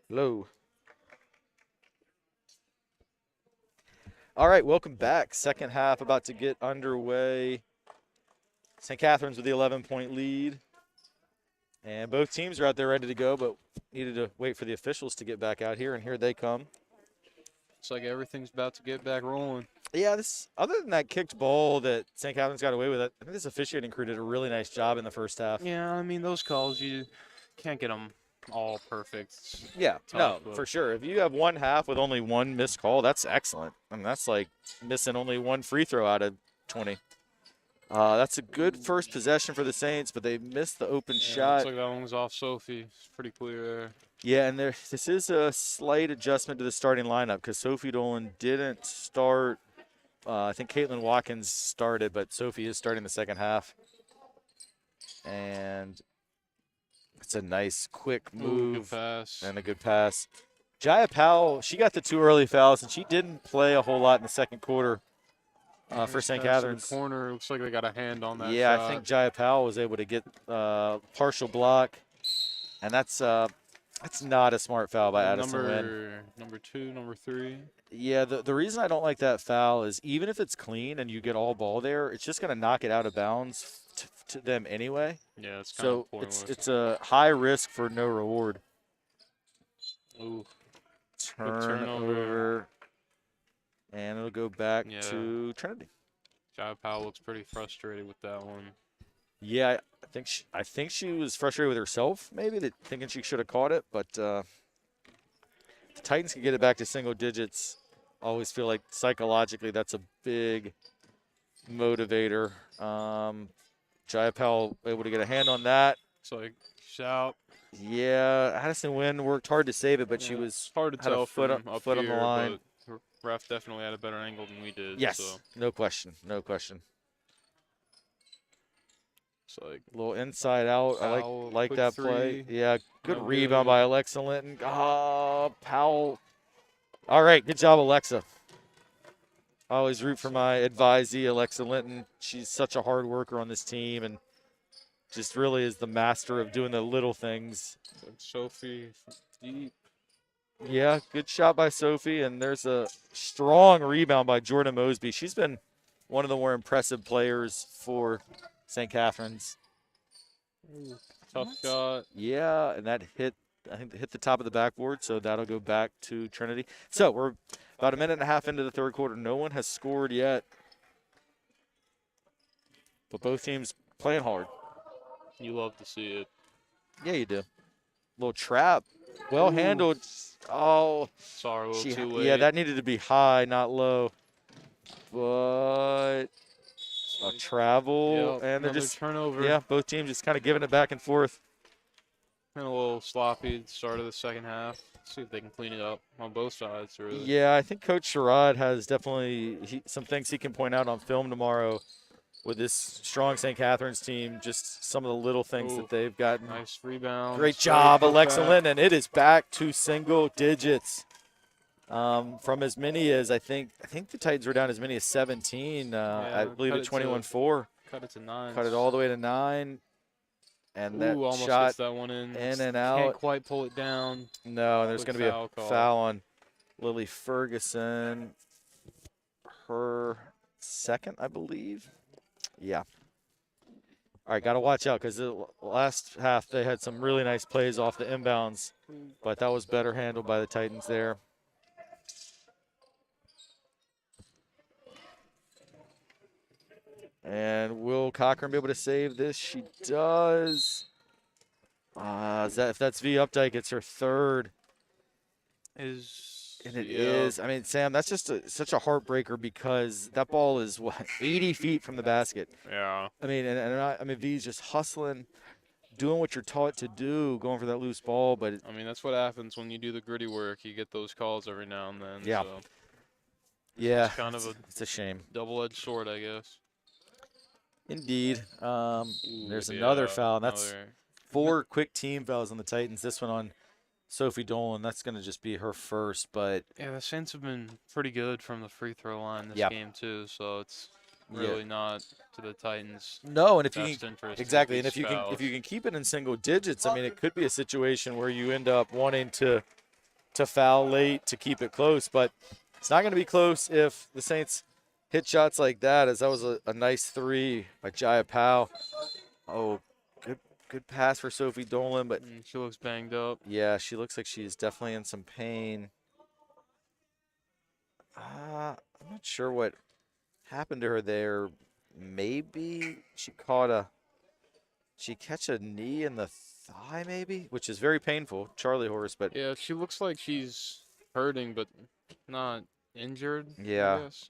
A: Hello. All right, welcome back. Second half about to get underway. St. Catherine's with the 11-point lead. And both teams are out there ready to go, but needed to wait for the officials to get back out here, and here they come.
B: It's like everything's about to get back rolling.
A: Yeah, this other than that kicked ball that St. Catherine's got away with, I think this officiating crew did a really nice job in the first half.
B: Yeah, I mean, those calls, you can't get them all perfect.
A: Yeah,
B: tough,
A: no,
B: but
A: for sure. If you have one half with only one missed call, that's excellent. I mean, that's like missing only one free throw out of 20. That's a good first possession for the Saints, but they missed the open
B: yeah,
A: shot.
B: looks like that one was off Sophie. It's pretty clear there.
A: Yeah, and this is a slight adjustment to the starting lineup because Sophie Dolan didn't start. I think Caitlin Watkins started, but Sophie is starting the second half. And it's a nice, quick move
B: Good pass.
A: and a good pass. Jaya Powell, she got the 2 early fouls, and she didn't play a whole lot in the second quarter for St. Catherine's.
B: Corner, looks like they got a hand on that
A: Yeah,
B: shot.
A: I think Jaya Powell was able to get partial block, and that's not a smart foul by Addison Wynn.
B: Number 2, number 3.
A: Yeah, the reason I don't like that foul is even if it's clean and you get all ball there, it's just going to knock it out of bounds to them anyway.
B: Yeah, it's kind
A: So
B: of pointless.
A: it's a high risk for no reward.
B: Ooh,
A: Turnover. And it'll go back to Trinity.
B: Jai Powell looks pretty frustrated with that one.
A: Yeah, I think she was frustrated with herself, maybe, thinking she should have caught it. But the Titans can get it back to single digits. Always feel like psychologically that's a big motivator. Jaya Powell able to get a hand on that.
B: So like shout.
A: Yeah, Addison Wynn worked hard to save it, but she was
B: hard to tell
A: foot
B: from up
A: on
B: here,
A: the line.
B: But ref definitely had a better angle than we did.
A: Yes,
B: so.
A: no question, no question.
B: So like
A: a little inside out. I like that play. Yeah, good rebound by Alexa Linton. Powell. All right, good job, Alexa. I always root for my advisee, Alexa Linton. She's such a hard worker on this team and just really is the master of doing the little things.
B: Sophie deep.
A: Yeah, good shot by Sophie, and there's a strong rebound by Jordan Mosby. She's been one of the more impressive players for St. Catherine's.
B: Ooh, tough shot.
A: Yeah, and that hit the top of the backboard, so that'll go back to Trinity. So we're about a minute and a half into the third quarter. No one has scored yet, but both teams playing hard.
B: You love to see it.
A: Yeah, you do. Little trap. Well handled. Oh.
B: Sorry, a little too late.
A: Yeah, that needed to be high, not low. But a travel, and they're just
B: turnover.
A: Yeah, both teams just kind of giving it back and forth.
B: And a little sloppy at the start of the second half. See if they can clean it up on both sides. Really.
A: Yeah, I think Coach Sherrod has definitely some things he can point out on film tomorrow with this strong St. Catherine's team. Just some of the little things that they've gotten.
B: Nice rebound.
A: Great job, Alexa Linton. It is back to single digits. From as many as I think the Titans were down as many as 17. I believe at 21-4.
B: Cut it to 9.
A: Cut it all the way to 9. And that
B: almost
A: shot
B: gets that one in
A: and out.
B: Can't quite pull it down.
A: No, and there's going to be a foul on Lily Ferguson. Her second, I believe. Yeah. All right, got to watch out because the last half they had some really nice plays off the inbounds, but that was better handled by the Titans there. And will Cochran be able to save this? She does. If that's V Updike, it's her third.
B: It
A: is. I mean, Sam, that's just such a heartbreaker because that ball is, 80 feet from the basket.
B: Yeah.
A: I mean, V's just hustling, doing what you're taught to do, going for that loose ball. But
B: I mean, that's what happens when you do the gritty work. You get those calls every now and then.
A: Yeah.
B: So
A: yeah.
B: It's
A: a shame.
B: Double-edged sword, I guess.
A: Indeed. There's another foul. That's 4 quick team fouls on the Titans. This one on Sophie Dolan. That's going to just be her first. But
B: yeah, the Saints have been pretty good from the free throw line this game too. So it's really not to the Titans.
A: No, and if you
B: can,
A: exactly, and if you can keep it in single digits, I mean, it could be a situation where you end up wanting to to foul late to keep it close, but it's not going to be close if the Saints hit shots like that, as that was a nice three by Jaya Powell. Oh, good pass for Sophie Dolan, but
B: She looks banged up.
A: yeah, she looks like she's definitely in some pain. I'm not sure what happened to her there. Maybe she catch a knee in the thigh, maybe, which is very painful. Charlie horse, but
B: Yeah, she looks like she's hurting, but not injured, I
A: yeah.
B: guess.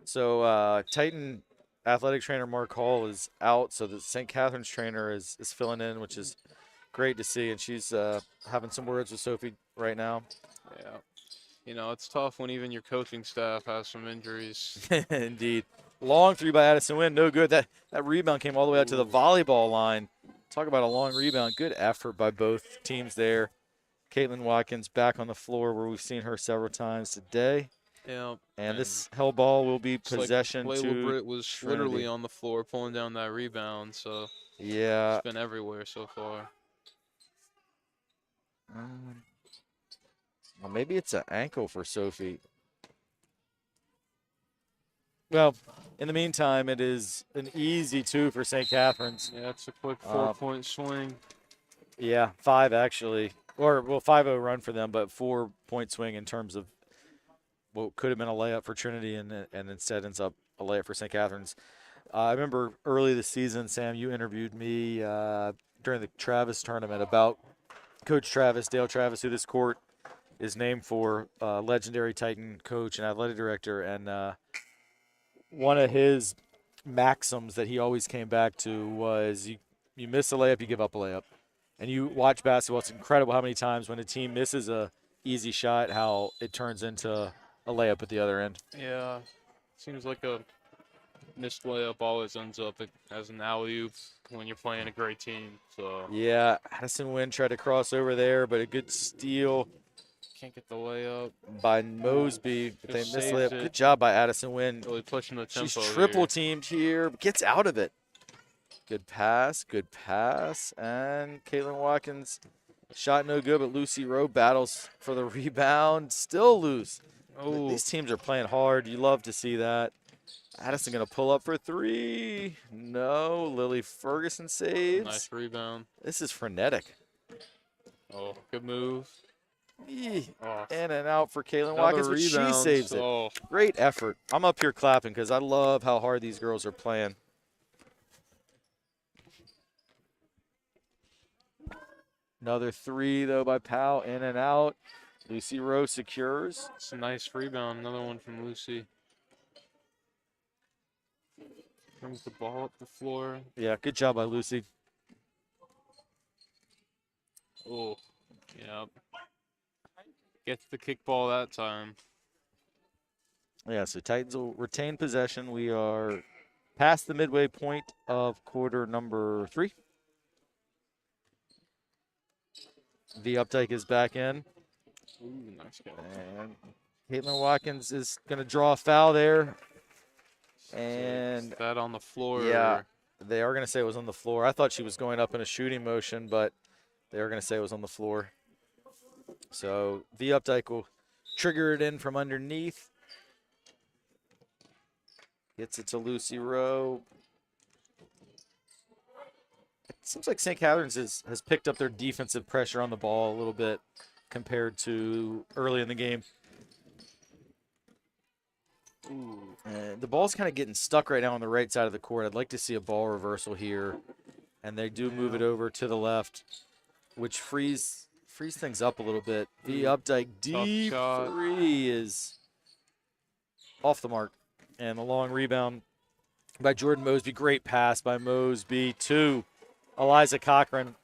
A: So Titan athletic trainer Mark Hall is out, so the St. Catherine's trainer is filling in, which is great to see, and she's having some words with Sophie right now.
B: Yeah. It's tough when even your coaching staff has some injuries.
A: Indeed. Long three by Addison Wynn, no good. That rebound came all the way out to the volleyball line. Talk about a long rebound. Good effort by both teams there. Caitlin Watkins back on the floor where we've seen her several times today.
B: Yeah.
A: And this hell ball will be
B: It's
A: possession
B: like
A: to
B: Britt was
A: Trinity.
B: literally on the floor pulling down that rebound, so
A: yeah.
B: it's been everywhere so far.
A: Well, maybe it's an ankle for Sophie. Well, in the meantime, it is an easy 2 for St. Catherine's.
B: Yeah, it's a quick 4-point swing.
A: Yeah, 5 actually. Or, well, 5-0 run for them, but 4-point swing in terms of what could have been a layup for Trinity and instead ends up a layup for St. Catherine's. I remember early this season, Sam, you interviewed me during the Travis tournament about Coach Travis, Dale Travis, who this court is named for, legendary Titan coach and athletic director. And one of his maxims that he always came back to was you miss a layup, you give up a layup. And you watch basketball, it's incredible how many times when a team misses a easy shot, how it turns into a layup at the other end.
B: Yeah, seems like a missed layup always ends up as an alley-oop when you're playing a great team. So
A: yeah, Addison Wynn tried to cross over there, but a good steal
B: can't get the layup
A: by Mosby, but they
B: Just
A: missed
B: saves
A: layup.
B: it.
A: Good job by Addison Wynn.
B: Really pushing the tempo.
A: She's triple teamed here, but gets out of it. Good pass, and Caitlin Watkins shot no good, but Lucy Rowe battles for the rebound, still loose.
B: Oh,
A: These teams are playing hard. You love to see that. Addison gonna pull up for 3. No, Lily Ferguson saves.
B: nice rebound.
A: This is frenetic.
B: Oh, good move. Oh,
A: In and out for Caitlin
B: another
A: Watkins, but she
B: rebound.
A: saves it.
B: Oh,
A: Great effort. I'm up here clapping because I love how hard these girls are playing. Another 3, though, by Powell. In and out. Lucy Rowe secures.
B: it's a nice rebound. Another one from Lucy. Brings the ball up the floor.
A: Yeah, good job by Lucy.
B: Oh, yeah. Gets the kickball that time.
A: Yeah, so Titans will retain possession. We are past the midway point of quarter number 3. The Updike is back in.
B: Ooh, nice catch.
A: And Caitlin Watkins is going to draw a foul there. And
B: Is that on the floor?
A: yeah, they are going to say it was on the floor. I thought she was going up in a shooting motion, but they are going to say it was on the floor. So the Updike will trigger it in from underneath. Gets it to Lucy Rowe. It seems like St. Catherine's has picked up their defensive pressure on the ball a little bit compared to early in the game.
B: Ooh.
A: The ball's kind of getting stuck right now on the right side of the court. I'd like to see a ball reversal here. And they do move it over to the left, which frees things up a little bit. The Updike deep
B: shot.
A: 3 is off the mark. And the long rebound by Jordan Mosby. Great pass by Mosby to Eliza Cochran.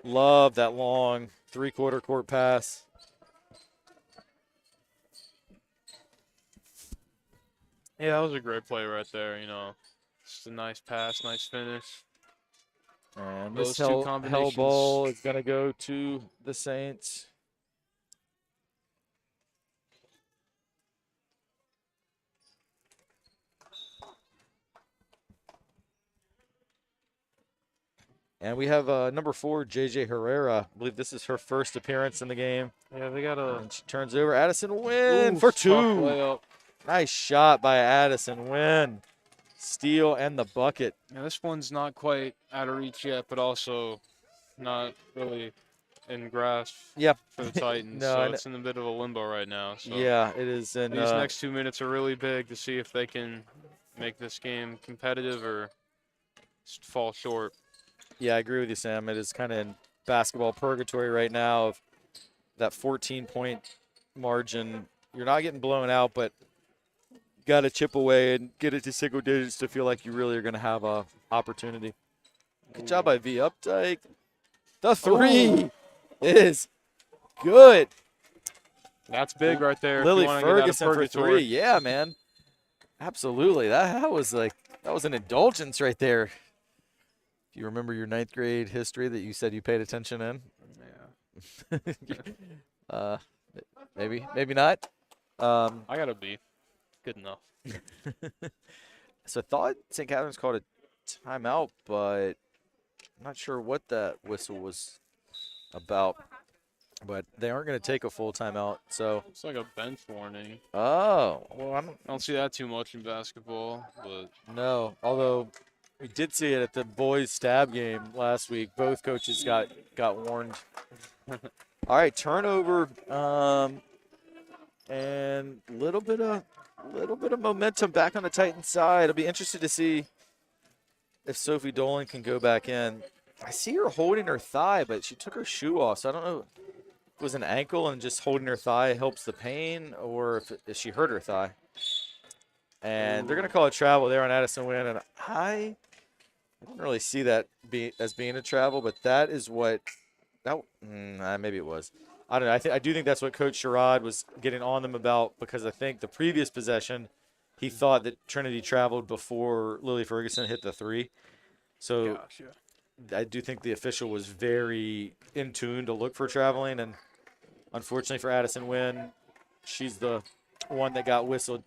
A: Love that long 3/4 court pass.
B: Yeah, that was a great play right there. Just a nice pass, nice finish.
A: And
B: Those
A: this
B: two
A: hell
B: combinations.
A: ball is going to go to the Saints. And we have number 4, J.J. Herrera. I believe this is her first appearance in the game.
B: Yeah, they got a
A: And she turns over. Addison Wynn for 2.
B: layup.
A: Nice shot by Addison Wynn. Steal and the bucket.
B: Yeah, this one's not quite out of reach yet, but also not really in grasp
A: Yep.
B: for the Titans.
A: No,
B: so
A: and
B: it's in a bit of a limbo right now. So
A: yeah, it is. And
B: these next 2 minutes are really big to see if they can make this game competitive or just fall short.
A: yeah, I agree with you, Sam. It is kind of in basketball purgatory right now of that 14-point margin. You're not getting blown out, but got to chip away and get it to single digits to feel like you really are going to have a opportunity. Good job by V. Updike. The 3 is good.
B: That's big right there.
A: Lily
B: if you wanna get out of
A: Ferguson for
B: purgatory.
A: 3. Yeah, man. Absolutely. That was an indulgence right there. If you remember your 9th grade history that you said you paid attention in.
B: Yeah.
A: Maybe not.
B: I got a B. Good enough.
A: So I thought St. Catherine's called a timeout, but I'm not sure what that whistle was about. But they aren't going to take a full timeout. So
B: It's like a bench warning.
A: well,
B: I don't see that too much in basketball, but
A: no. Although we did see it at the boys' stab game last week. Both coaches got warned. All right, turnover, and little bit of momentum back on the Titans side. I'll be interested to see if Sophie Dolan can go back in. I see her holding her thigh, but she took her shoe off, so I don't know if it was an ankle and just holding her thigh helps the pain, or if she hurt her thigh. And they're going to call it travel there on Addison Wynn, and I didn't really see that as being a travel, but that is what maybe it was. I don't know. I do think that's what Coach Sherrod was getting on them about, because I think the previous possession, he thought that Trinity traveled before Lily Ferguson hit the 3. So
B: gotcha.
A: I do think the official was very in tune to look for traveling, and unfortunately for Addison Wynn, she's the one that got whistled.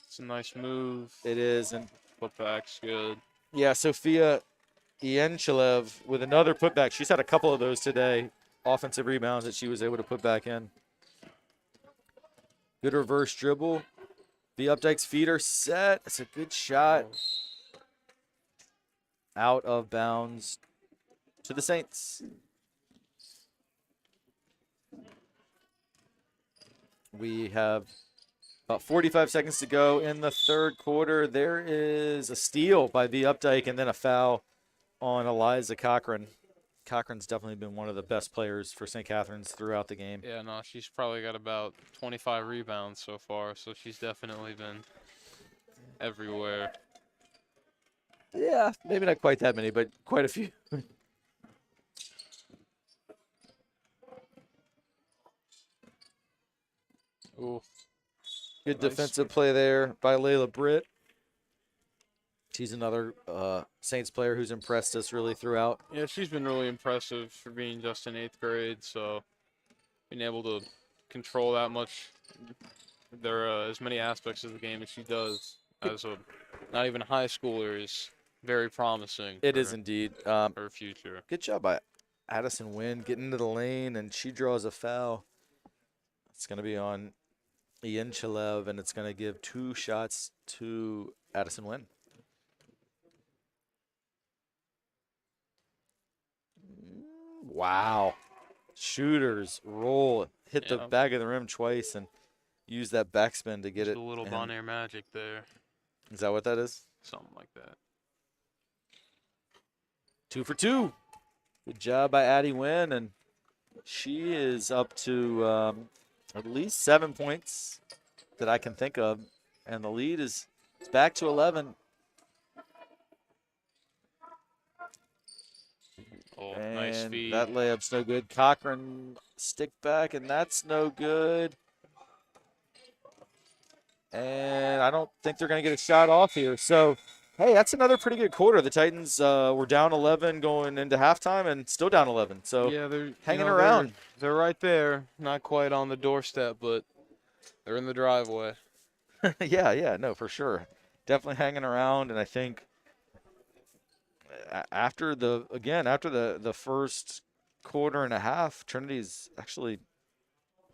B: It's a nice move.
A: It is, and
B: Putback's good.
A: yeah, Sophia Ienchelev with another putback. She's had a couple of those today, offensive rebounds that she was able to put back in. Good reverse dribble. The Updike's feet are set. It's a good shot. Out of bounds to the Saints. We have about 45 seconds to go in the third quarter. There is a steal by V. Updike and then a foul on Eliza Cochran. Cochran's definitely been one of the best players for St. Catherine's throughout the game.
B: Yeah, no, she's probably got about 25 rebounds so far, so she's definitely been everywhere.
A: Yeah, maybe not quite that many, but quite a few.
B: Ooh.
A: Good
B: Nice.
A: defensive play there by Layla Britt. She's another Saints player who's impressed us really throughout.
B: Yeah, she's been really impressive for being just in 8th grade, so being able to control that much, as many aspects of the game as she does as a not even a high schooler is very promising.
A: It is indeed.
B: Her future.
A: Good job by Addison Wynn getting into the lane, and she draws a foul. It's going to be on Ian Chalev, and it's going to give 2 shots to Addison Wynn. Wow. Shooters roll, hit the back of the rim twice, and use that backspin to get
B: Just
A: it.
B: a little
A: in.
B: Bon Air magic there.
A: Is that what that is?
B: Something like that.
A: 2 for 2. Good job by Addie Wynn, and she is up to at least 7 points that I can think of, and the lead is back to 11.
B: Oh,
A: And
B: nice feed.
A: that layup's no good. Cochran stick back, and that's no good. And I don't think they're going to get a shot off here. So, hey, that's another pretty good quarter. The Titans were down 11 going into halftime and still down 11. So,
B: yeah, they're
A: hanging around.
B: They're right there. Not quite on the doorstep, but they're in the driveway.
A: yeah, no, for sure. Definitely hanging around, and I think after the first quarter and a half, Trinity's actually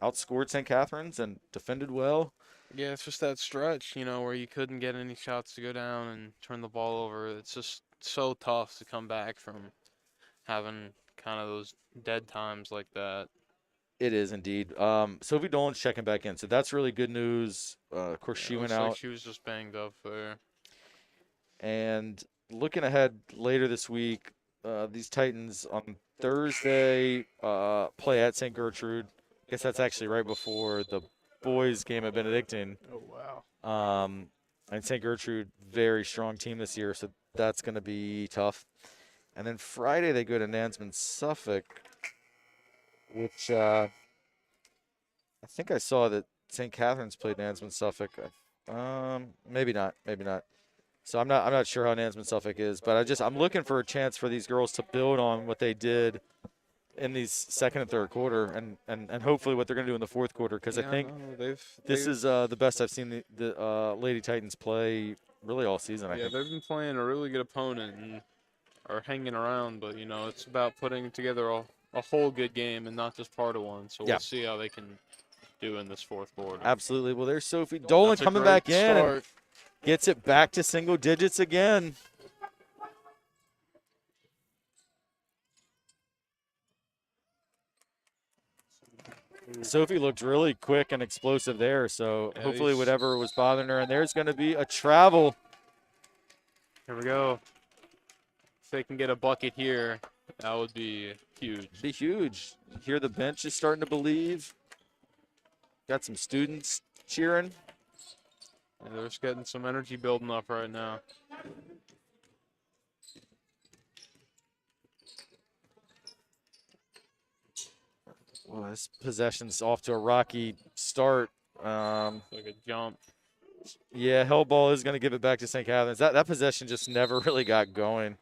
A: outscored St. Catherine's and defended well.
B: Yeah, it's just that stretch, where you couldn't get any shots to go down and turn the ball over. It's just so tough to come back from having kind of those dead times like that.
A: It is indeed. Sophie Dolan's checking back in, so that's really good news. Of course,
B: Yeah,
A: she
B: it
A: went
B: looks like
A: out.
B: she was just banged up there.
A: And looking ahead later this week, these Titans on Thursday play at St. Gertrude. I guess that's actually right before the boys' game at Benedictine.
B: Oh, wow.
A: And St. Gertrude, very strong team this year, so that's going to be tough. And then Friday they go to Nansman Suffolk, which I think I saw that St. Catherine's played Nansman Suffolk. Maybe not, maybe not. So I'm not sure how Nansman Suffolk is, but I'm looking for a chance for these girls to build on what they did in these second and third quarter, and hopefully what they're going to do in the fourth quarter, because I
B: Yeah,
A: think
B: no,
A: this is the best I've seen the Lady Titans play really all season. I
B: yeah,
A: think.
B: they've been playing a really good opponent and are hanging around, but it's about putting together a whole good game and not just part of one. So
A: Yeah,
B: we'll see how they can do in this fourth quarter.
A: absolutely. Well, there's Sophie Dolan
B: That's a
A: coming
B: great
A: back in and
B: start.
A: gets it back to single digits again. Sophie looked really quick and explosive there, so
B: Yeah,
A: hopefully whatever was bothering her, and there's going to be a travel.
B: here we go. If they can get a bucket here, that would be huge.
A: Be huge. Hear the bench is starting to believe. Got some students cheering.
B: Yeah, they're just getting some energy building up right now.
A: Well, this possession's off to a rocky start.
B: Like a jump.
A: Yeah, Hellball is going to give it back to St. Catherine's. That possession just never really got going,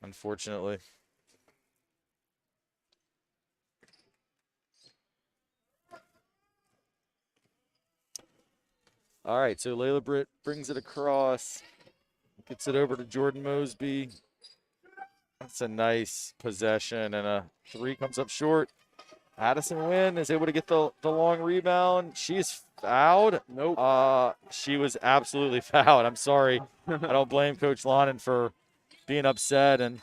A: unfortunately. All right, so Layla Britt brings it across, gets it over to Jordan Mosby. That's a nice possession, and a three comes up short. Addison Wynn is able to get the long rebound. She's fouled.
B: Nope.
A: She was absolutely fouled. I'm sorry. I don't blame Coach Lonan for being upset. And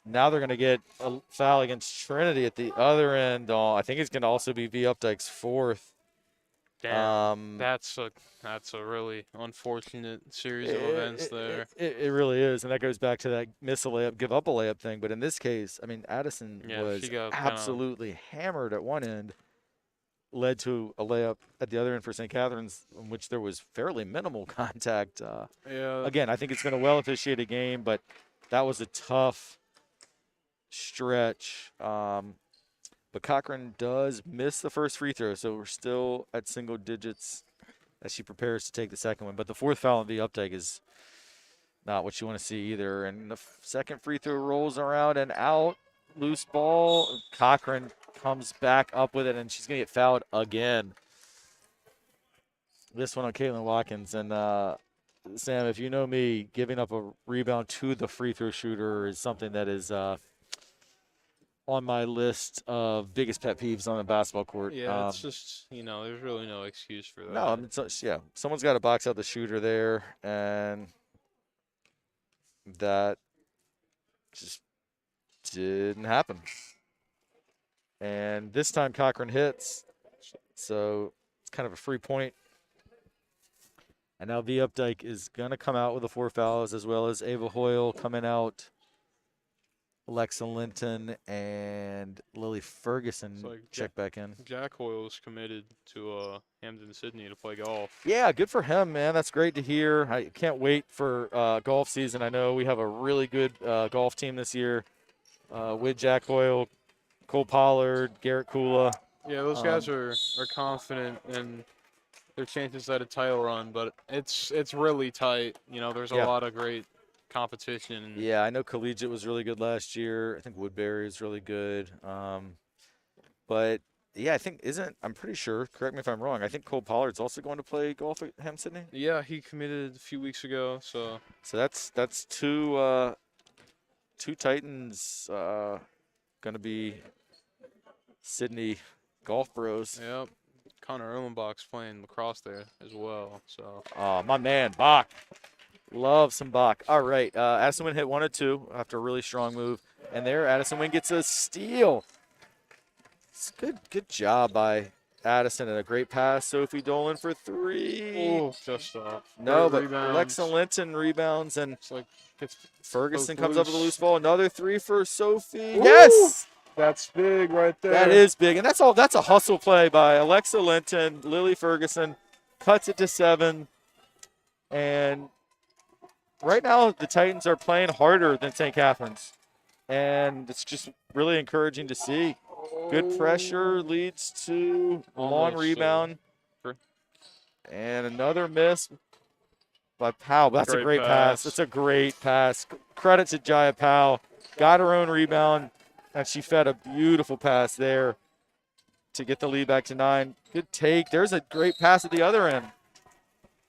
A: now they're going to get a foul against Trinity at the other end. Oh, I think it's going to also be V. Updike's fourth.
B: Damn. That's a really unfortunate series of events there.
A: It really is, and that goes back to that miss a layup, give up a layup thing. But in this case, I mean, Addison was
B: she got
A: absolutely hammered at one end, led to a layup at the other end for St. Catherine's, in which there was fairly minimal contact.
B: Yeah.
A: Again, I think it's been a well-officiated game, but that was a tough stretch. But Cochran does miss the first free throw, so we're still at single digits as she prepares to take the second one. But the fourth foul on the uptake is not what you want to see either. And the second free throw rolls around and out. Loose ball. Cochran comes back up with it, and she's going to get fouled again. This one on Caitlin Watkins. And Sam, if you know me, giving up a rebound to the free throw shooter is something that is on my list of biggest pet peeves on a basketball court.
B: Yeah, it's just, there's really no excuse for that.
A: No, I mean, yeah, someone's got to box out the shooter there, and that just didn't happen. And this time Cochran hits, so it's kind of a free point. And now V. Updike is going to come out with the 4 fouls, as well as Ava Hoyle coming out. Alexa Linton and Lily Ferguson check back in.
B: Jack Hoyle's committed to Hampden Sydney to play golf.
A: Yeah, good for him, man. That's great to hear. I can't wait for golf season. I know we have a really good golf team this year with Jack Hoyle, Cole Pollard, Garrett Kula.
B: Yeah, those guys are confident in their chances at a title run, but it's really tight. There's a lot of great competition.
A: Yeah, I know Collegiate was really good last year. I think Woodbury is really good. But Yeah, I think I'm pretty sure. Correct me if I'm wrong. I think Cole Pollard's also going to play golf at Ham Sydney.
B: Yeah, he committed a few weeks ago, so
A: So that's two Titans going to be Sydney golf bros.
B: yep. Connor Erlenbach's playing lacrosse there as well, so
A: Oh, my man, Bach. Love some Bach. All right, Addison Wynn hit 1 or 2 after a really strong move. And there, Addison Wynn gets a steal. It's good job by Addison and a great pass. Sophie Dolan for 3.
B: oh, just off.
A: No,
B: Great
A: but
B: rebounds.
A: Alexa Linton rebounds and
B: It's like it's
A: Ferguson
B: poked
A: comes up with a loose
B: loose.
A: ball. Another 3 for Sophie.
B: Ooh,
A: Yes!
B: that's big right there.
A: That is big. And that's all. That's a hustle play by Alexa Linton. Lily Ferguson cuts it to 7. And right now the Titans are playing harder than St. Catherine's. And it's just really encouraging to see. Good pressure leads to a long
B: Almost,
A: rebound.
B: for-
A: And another miss by Powell. That's a great pass. That's a great pass. Credit to Jaya Powell. Got her own rebound, and she fed a beautiful pass there to get the lead back to 9. Good take. There's a great pass at the other end.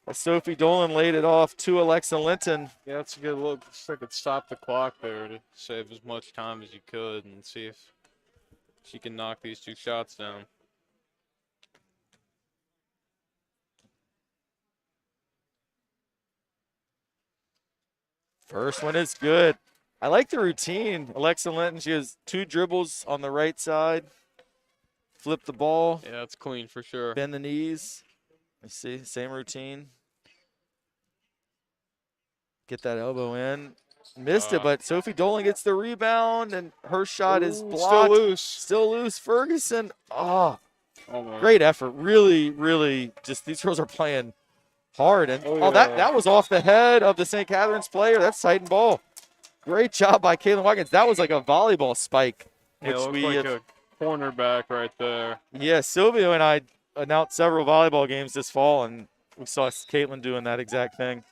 A: As Sophie Dolan laid it off to Alexa Linton.
B: Yeah, that's a good look. So I could stop the clock there to save as much time as you could and see if she can knock these 2 shots down.
A: First one is good. I like the routine. Alexa Linton, she has 2 dribbles on the right side. Flip the ball.
B: Yeah, it's clean for sure.
A: Bend the knees. You see, same routine. Get that elbow in. Missed it, but Sophie Dolan gets the rebound, and her shot is blocked.
B: Still loose.
A: Still loose. Ferguson. Oh,
B: Almost.
A: great effort. Really, really, just these girls are playing hard. And
B: yeah.
A: that was off the head of the St. Catherine's player. That's Titan ball. Great job by Caitlin Watkins. That was like a volleyball spike.
B: Yeah, it looked like a cornerback right there.
A: Yeah, Silvio and I announced several volleyball games this fall, and we saw Caitlin doing that exact thing.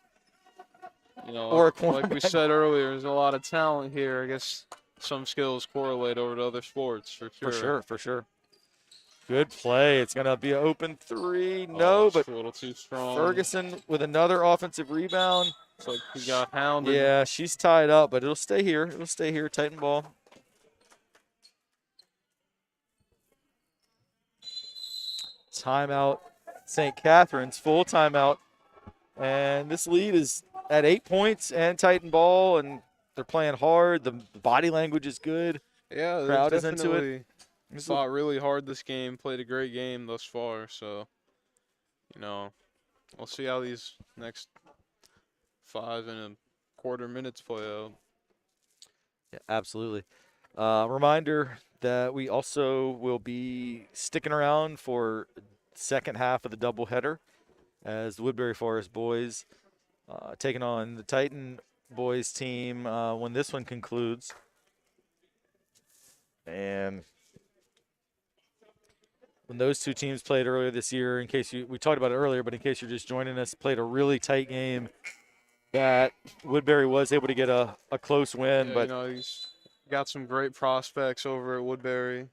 B: You know,
A: Or a
B: like we said earlier, there's a lot of talent here. I guess some skills correlate over to other sports for sure.
A: For sure. Good play. It's going to be an open 3. No, but
B: a little too strong.
A: Ferguson with another offensive rebound.
B: It's like he got hounded.
A: Yeah, she's tied up, but it'll stay here. It'll stay here. Titan ball. Timeout. St. Catherine's full timeout. And this lead is at 8 points and Titan ball, and they're playing hard. The body language is good.
B: Yeah,
A: Crowd
B: they
A: is into it.
B: Fought really hard this game. Played a great game thus far. So, you know, we'll see how these next 5.25 minutes play out.
A: Yeah, absolutely. Reminder that we also will be sticking around for second half of the doubleheader as the Woodbury Forest boys taking on the Titan boys team when this one concludes. And when those two teams played earlier this year, we talked about it earlier, but in case you're just joining us, played a really tight game that Woodbury was able to get a close win.
B: Yeah,
A: but
B: you know, he's got some great prospects over at Woodbury.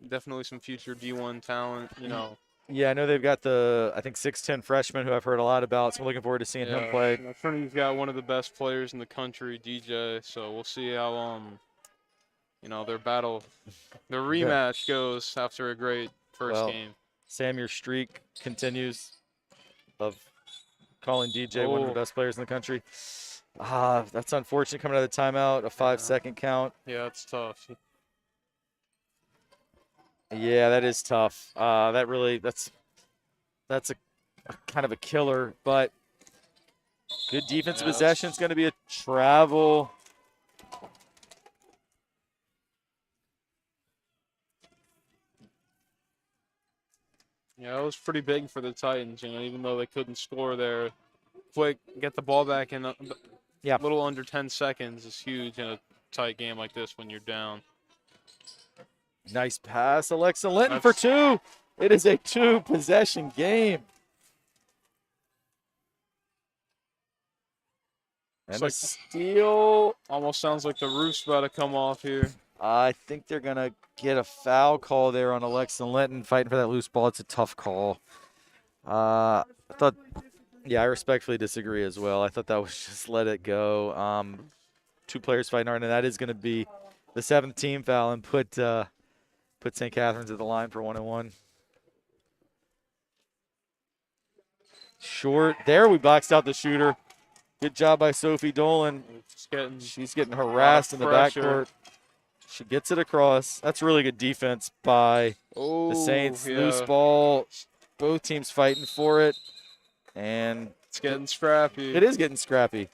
B: Definitely some future D1 talent, you know.
A: Yeah, I know they've got I think 6'10" freshman who I've heard a lot about, so I'm looking forward to seeing him play.
B: You know, Trinity's got one of the best players in the country, DJ, so we'll see how, you know, their rematch goes after a great first game.
A: Sam, your streak continues of calling DJ one of the best players in the country. That's unfortunate coming out of the timeout, a 5-second count.
B: Yeah, it's tough.
A: Yeah, that is tough. That's a kind of a killer, but good defensive possession. It's going to be a travel.
B: Yeah, it was pretty big for the Titans, you know, even though they couldn't score there. Quick, get the ball back in a little under 10 seconds is huge in a tight game like this when you're down.
A: Nice pass, Alexa Linton for 2. It is a 2-possession game. And a steal.
B: Almost sounds like the roof's about to come off here.
A: I think they're going to get a foul call there on Alexa Linton fighting for that loose ball. It's a tough call. I thought, yeah, I respectfully disagree as well. I thought that was just let it go. 2 players fighting hard, and that is going to be the 7th team foul and put St. Catherine's at the line for 1-1. Short. There we boxed out the shooter. Good job by Sophie Dolan. She's getting harassed in the backcourt. She gets it across. That's really good defense by the Saints.
B: Yeah.
A: Loose ball. Both teams fighting for it. And
B: it's getting scrappy.
A: It is getting scrappy.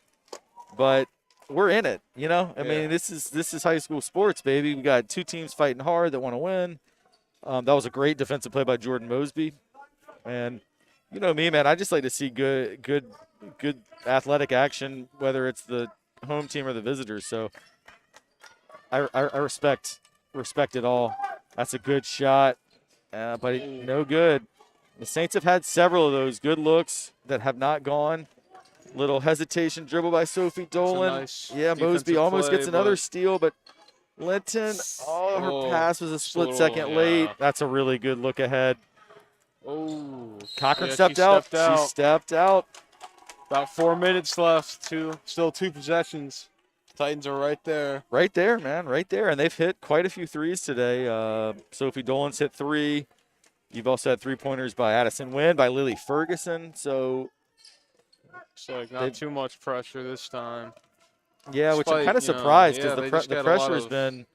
A: But we're in it, you know? I mean, this is high school sports, baby. We got 2 teams fighting hard that want to win. That was a great defensive play by Jordan Mosby. And you know me, man, I just like to see good athletic action, whether it's the home team or the visitors. So I respect it all. That's a good shot, but no good. The Saints have had several of those good looks that have not gone. Little hesitation dribble by Sophie Dolan. Yeah, Mosby almost gets another steal, but Linton, her pass was a split second late. That's a really good look ahead. Cochran stepped out. She stepped out.
B: About 4 minutes left. Still 2 possessions. Titans are right there.
A: Right there, man. Right there. And they've hit quite a few threes today. Sophie Dolan's hit 3. You've also had 3-pointers by Addison Wynn, by Lily Ferguson. So
B: it's like not too much pressure this time.
A: Yeah, which I'm kind of surprised because the pressure's been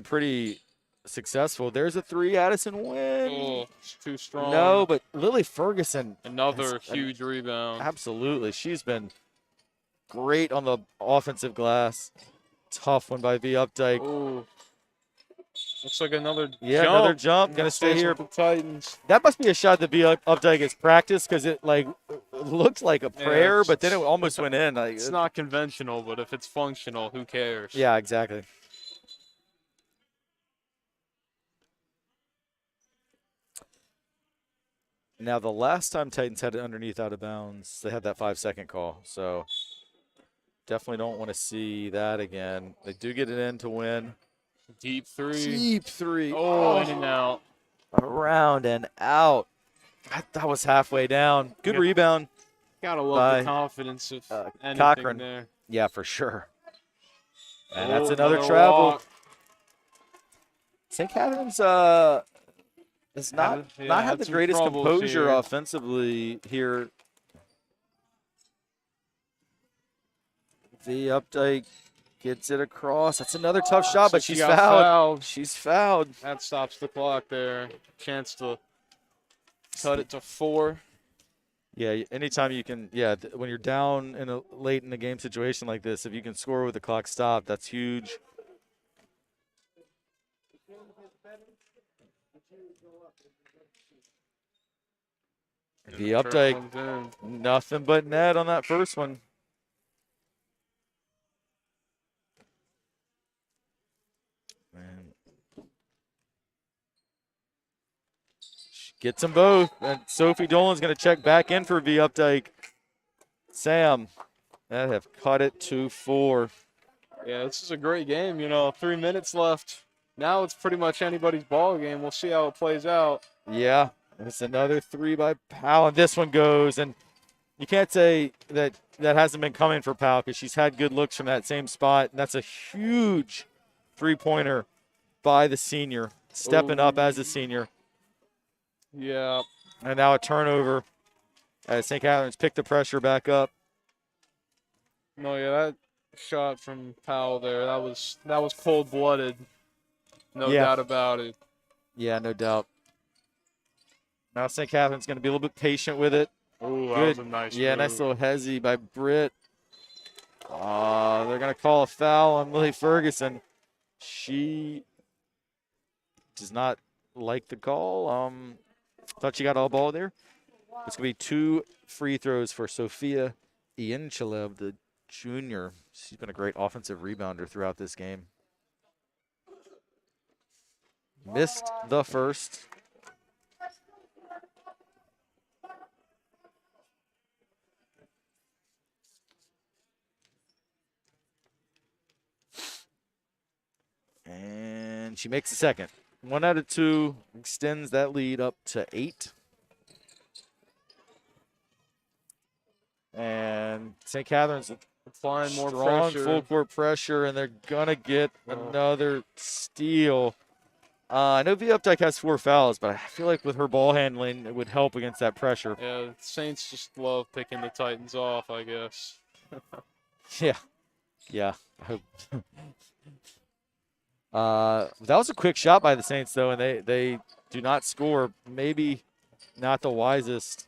A: pretty successful. There's a 3, Addison Wynn.
B: Oh, it's too strong.
A: No, but Lily Ferguson.
B: Another huge rebound.
A: Absolutely. She's been great on the offensive glass. Tough one by V. Updike.
B: Ooh. Looks like another jump.
A: Another jump. Gonna stay here.
B: The Titans.
A: That must be a shot that V. Updike has practiced because it looked like a prayer, but then it almost went in.
B: It's not conventional, but if it's functional, who cares?
A: Yeah, exactly. Now, the last time Titans had it underneath out of bounds, they had that 5-second call. So definitely don't want to see that again. They do get it in to win.
B: Deep 3.
A: Deep 3.
B: Oh, in and out.
A: Around and out. That was halfway down. Good rebound.
B: Gotta love the confidence of anything
A: Cochran.
B: There.
A: Yeah, for sure. And that's another travel.
B: Walk.
A: St. Catherine's does not have the greatest composure
B: here.
A: Offensively here. The Updike gets it across. That's another tough shot, but she's fouled. She's fouled.
B: That stops the clock there. Chance to cut it to 4.
A: Yeah, anytime you can, when you're down in a late in the game situation like this, if you can score with the clock stopped, that's huge. The Updike, nothing but net on that first one. Gets them both, and Sophie Dolan's going to check back in for V. Updike. Sam, that have cut it to 4.
B: Yeah, this is a great game. 3 minutes left. Now it's pretty much anybody's ball game. We'll see how it plays out.
A: Yeah, it's another 3 by Powell, and this one goes. And you can't say that hasn't been coming for Powell because she's had good looks from that same spot. And that's a huge 3-pointer by the senior, stepping up as a senior.
B: Yeah.
A: And now a turnover as St. Catherine's picked the pressure back up.
B: No, yeah, that shot from Powell there, that was cold-blooded. No doubt about it.
A: Yeah, no doubt. Now St. Catherine's going to be a little bit patient with it.
B: Oh, that was a nice move.
A: Nice little hezzy by Britt. They're going to call a foul on Lily Ferguson. She does not like the call. Thought she got all ball there. It's going to be 2 free throws for Sophia Ianchelev, the junior. She's been a great offensive rebounder throughout this game. Missed the first. she makes the second. 1 out of 2 extends that lead up to 8. And St. Catherine's
B: Applying more
A: strong
B: pressure.
A: full court pressure, and they're gonna get another steal. I know V Updike has 4 fouls, but I feel like with her ball handling, it would help against that pressure.
B: Yeah, the Saints just love picking the Titans off, I guess.
A: Yeah, yeah. I hope. That was a quick shot by the Saints, though, and they do not score. Maybe not the wisest.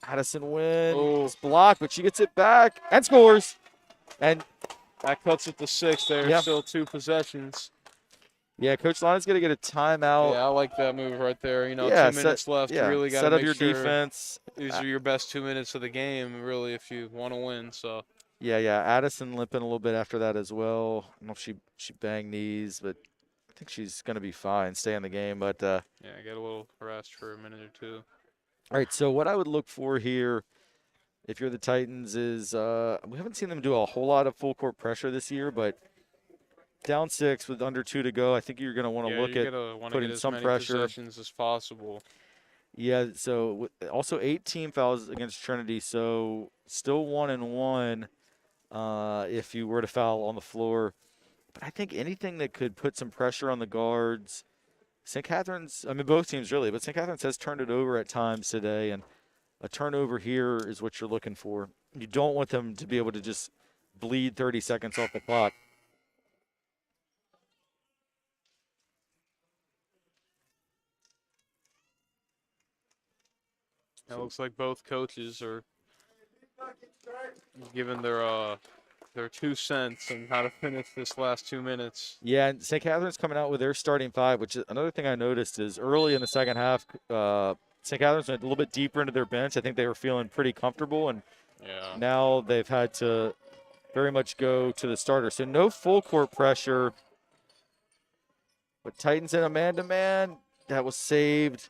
A: Addison wins block, but she gets it back and scores. And
B: that cuts it to 6 there.
A: Yeah.
B: Still 2 possessions.
A: Yeah, Coach Lana's going to get a timeout.
B: Yeah, I like that move right there. You know,
A: Yeah,
B: 2 minutes left.
A: Yeah,
B: You really got to
A: set up
B: make
A: your
B: sure
A: defense.
B: these are your best 2 minutes of the game, really, if you want to win. So.
A: Yeah. Addison limping a little bit after that as well. I don't know if she banged knees, but I think she's going to be fine, stay in the game. But
B: yeah, get a little rest for a minute or 2.
A: All right, so what I would look for here, if you're the Titans, is we haven't seen them do a whole lot of full court pressure this year, but down 6 with under 2 to go, I think you're going to want to look at putting some pressure.
B: Possessions as possible.
A: Yeah, so also 8 team fouls against Trinity, so still 1-1 if you were to foul on the floor. But I think anything that could put some pressure on the guards. St. Catherine's, I mean, both teams really, but St. Catherine's has turned it over at times today, and a turnover here is what you're looking for. You don't want them to be able to just bleed 30 seconds off the clock.
B: It looks like both coaches are giving their 2 cents on how to finish this last 2 minutes.
A: Yeah, and St. Catherine's coming out with their starting 5, which is another thing I noticed is early in the second half, St. Catherine's went a little bit deeper into their bench. I think they were feeling pretty comfortable, and now they've had to very much go to the starter. So no full court pressure, but Titans in a man-to-man. That was saved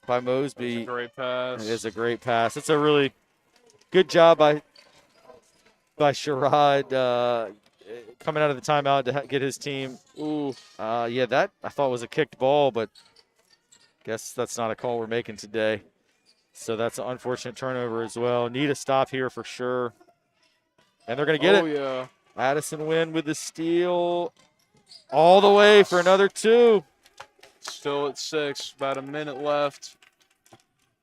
A: by Mosby.
B: That's a great pass.
A: It is a great pass. It's a really good job by Sherrod coming out of the timeout to get his team.
B: Ooh.
A: Yeah, that I thought was a kicked ball, but guess that's not a call we're making today. So that's an unfortunate turnover as well. Need a stop here for sure. And they're going to get it.
B: Oh, yeah.
A: Addison Wynn with the steal all the way for another 2.
B: Still at 6, about a minute left.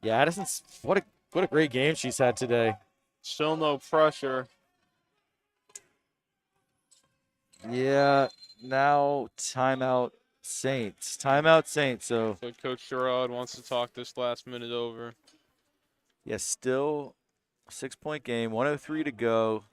A: Yeah, Addison's what a great game she's had today.
B: Still no pressure.
A: Yeah, now timeout Saints. Timeout Saints. So
B: Coach Sherrod wants to talk this last minute over.
A: Yeah, still a 6-point game, 1:03 to go.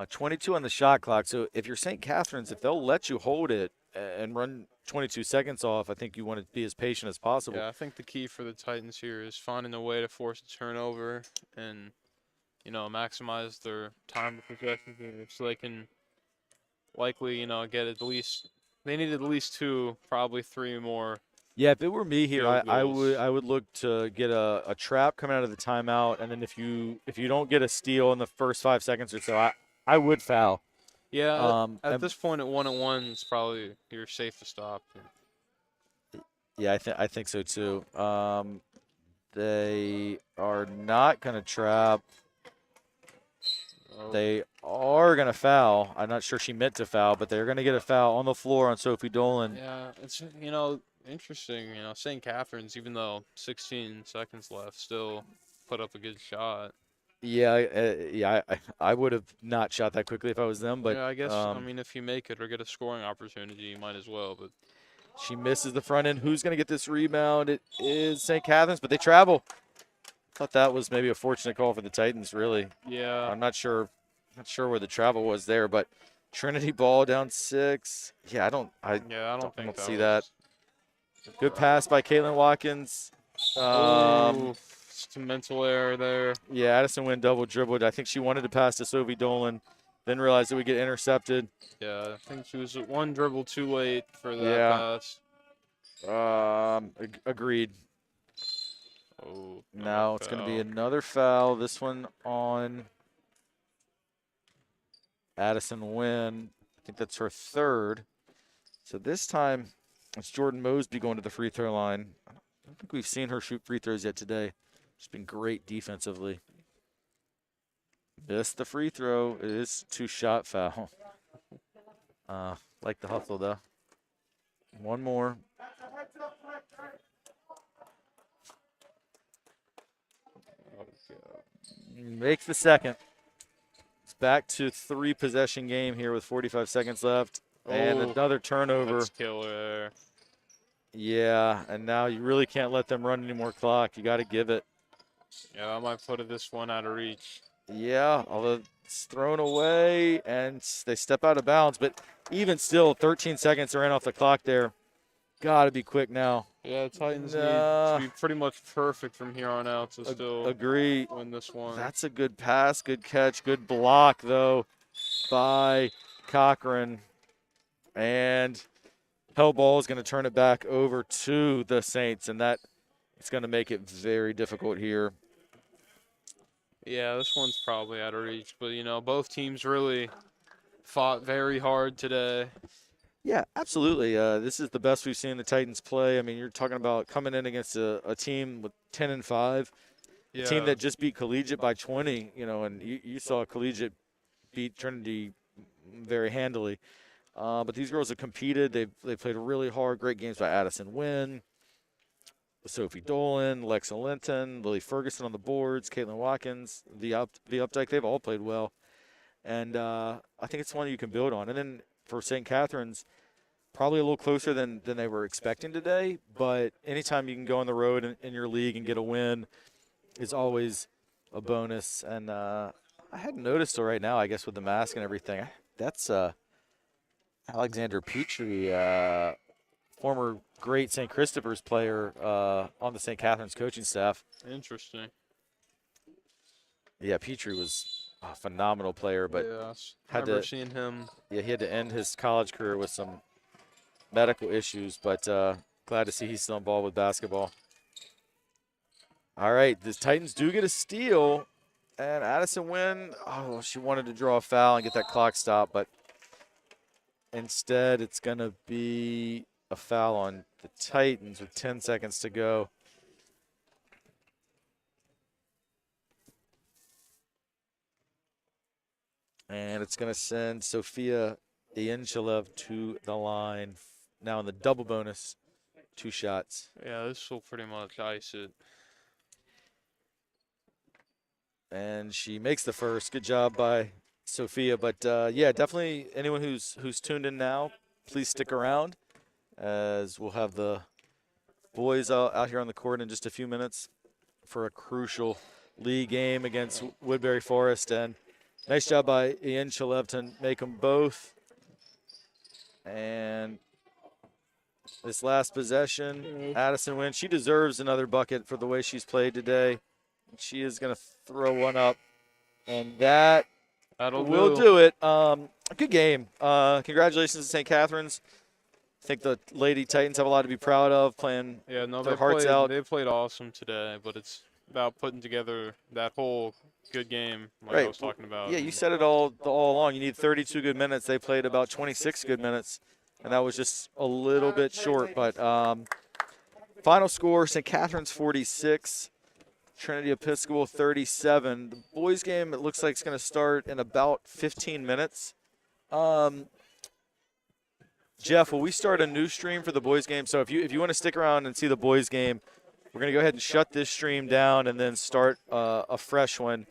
A: 22 on the shot clock. So if you're St. Catherine's, if they'll let you hold it and run 22 seconds off, I think you want to be as patient as possible.
B: Yeah, I think the key for the Titans here is finding a way to force a turnover and, you know, maximize their time of possession here so they can likely, you know, get at least – they need at least 2, probably 3 more.
A: Yeah, if it were me here, I
B: goals.
A: would look to get a trap coming out of the timeout, and then if you don't get a steal in the first 5 seconds or so, I would foul.
B: Yeah, at this point at 1-1, it's probably your safest stop.
A: Yeah, I think so too. They are not going to trap. They are going to foul. I'm not sure she meant to foul, but they're going to get a foul on the floor on Sophie Dolan.
B: Yeah, it's, you know, interesting. You know, St. Catherine's, even though 16 seconds left, still put up a good shot.
A: Yeah, I would have not shot that quickly if I was them. But
B: yeah, I guess, I mean, if you make it or get a scoring opportunity, you might as well. But
A: she misses the front end. Who's going to get this rebound? It is St. Catherine's, but they travel. Thought that was maybe a fortunate call for the Titans, really.
B: Yeah.
A: I'm not sure where the travel was there, but Trinity ball down 6. Yeah, I don't see that. Good pass by Caitlin Watkins.
B: Just a mental error there.
A: Yeah, Addison Wynn double dribbled. I think she wanted to pass to Sophie Dolan, then realized it would get intercepted.
B: Yeah, I think she was 1 dribble too late for that pass.
A: Agreed.
B: Oh,
A: now it's going to be another foul. This one on Addison Wynn. I think that's her 3rd. So this time, it's Jordan Mosby going to the free throw line. I don't think we've seen her shoot free throws yet today. She's been great defensively. Missed the free throw. It is 2-shot foul. Like the hustle, though. One more. Makes the second. It's back to 3-possession game here with 45 seconds left. And another turnover.
B: That's killer.
A: Yeah, and now you really can't let them run any more clock. You got to give it.
B: Yeah, I might put this one out of reach.
A: Yeah, although it's thrown away and they step out of bounds. But even still, 13 seconds are in off the clock there. Got to be quick now.
B: Yeah, the Titans need to be pretty much perfect from here on out to still win this one.
A: That's a good pass, good catch, good block, though, by Cochran. And Hellball is going to turn it back over to the Saints, and that is going to make it very difficult here.
B: Yeah, this one's probably out of reach. But, both teams really fought very hard today.
A: Yeah, absolutely. This is the best we've seen the Titans play. I mean, you're talking about coming in against a team with 10-5, a team that just beat Collegiate by 20, and you saw Collegiate beat Trinity very handily. But these girls have competed. They played really hard. Great games by Addison Wynn, Sophie Dolan, Lexa Linton, Lily Ferguson on the boards, Caitlin Watkins, V Updike. They've all played well. And I think it's one you can build on. And then for St. Catherine's, probably a little closer than they were expecting today. But anytime you can go on the road in your league and get a win is always a bonus. And I hadn't noticed till right now, I guess, with the mask and everything. That's Alexander Petrie, former great St. Christopher's player on the St. Catherine's coaching staff.
B: Interesting.
A: Yeah, Petrie was a phenomenal player, but
B: seen him.
A: Yeah, he had to end his college career with some medical issues, but glad to see he's still involved with basketball. All right, the Titans do get a steal, and Addison Wynn, she wanted to draw a foul and get that clock stop, but instead it's going to be a foul on the Titans with 10 seconds to go. And it's going to send Sophia Ianchelev to the line. Now in the double bonus, 2 shots.
B: Yeah, this will pretty much ice it.
A: And she makes the first. Good job by Sophia. But, yeah, definitely anyone who's tuned in now, please stick around as we'll have the boys out here on the court in just a few minutes for a crucial league game against Woodbury Forest. And nice job by Ian Chalev to make them both. And this last possession, Addison Wynn, she deserves another bucket for the way she's played today. She is going to throw one up, and that will do it. A good game. Congratulations to St. Catherine's. I think the Lady Titans have a lot to be proud of, playing their hearts out.
B: They played awesome today, but it's about putting together that whole good game like
A: right.
B: I was talking about.
A: Yeah, you said it all along. You need 32 good minutes. They played about 26 good minutes, and that was just a little bit short. But final score, St. Catherine's 46, Trinity Episcopal 37. The boys' game, it looks like it's going to start in about 15 minutes. Jeff, will we start a new stream for the boys' game? So if you want to stick around and see the boys' game, we're going to go ahead and shut this stream down and then start a fresh one.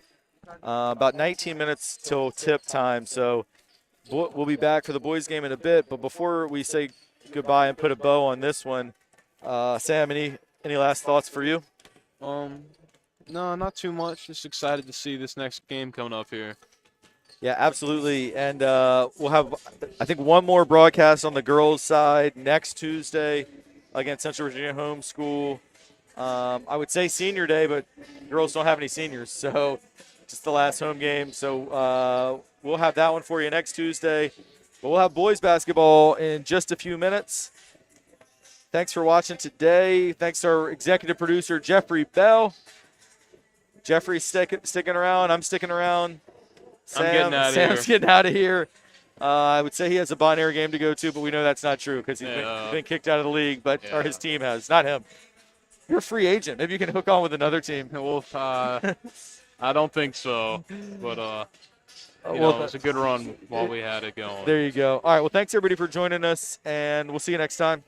A: About 19 minutes till tip time. So we'll be back for the boys' game in a bit. But before we say goodbye and put a bow on this one, Sam, any last thoughts for you?
B: No, not too much. Just excited to see this next game coming up here.
A: Yeah, absolutely. And we'll have, I think, one more broadcast on the girls' side next Tuesday against Central Virginia Homeschool. I would say senior day, but girls don't have any seniors, so just the last home game. So we'll have that one for you next Tuesday. But we'll have boys basketball in just a few minutes. Thanks for watching today. Thanks to our executive producer, Jeffrey Bell. Jeffrey's sticking around. I'm sticking around.
B: Sam's
A: getting out of here. I would say he has a binary game to go to, but we know that's not true because he's
B: Yeah.
A: been kicked out of the league, or
B: Yeah.
A: his team has, not him. You're a free agent. Maybe you can hook on with another team.
B: Well, I don't think so, but it
A: Well,
B: was a good run while we had it going.
A: there you go. All right. Well, thanks everybody for joining us, and we'll see you next time.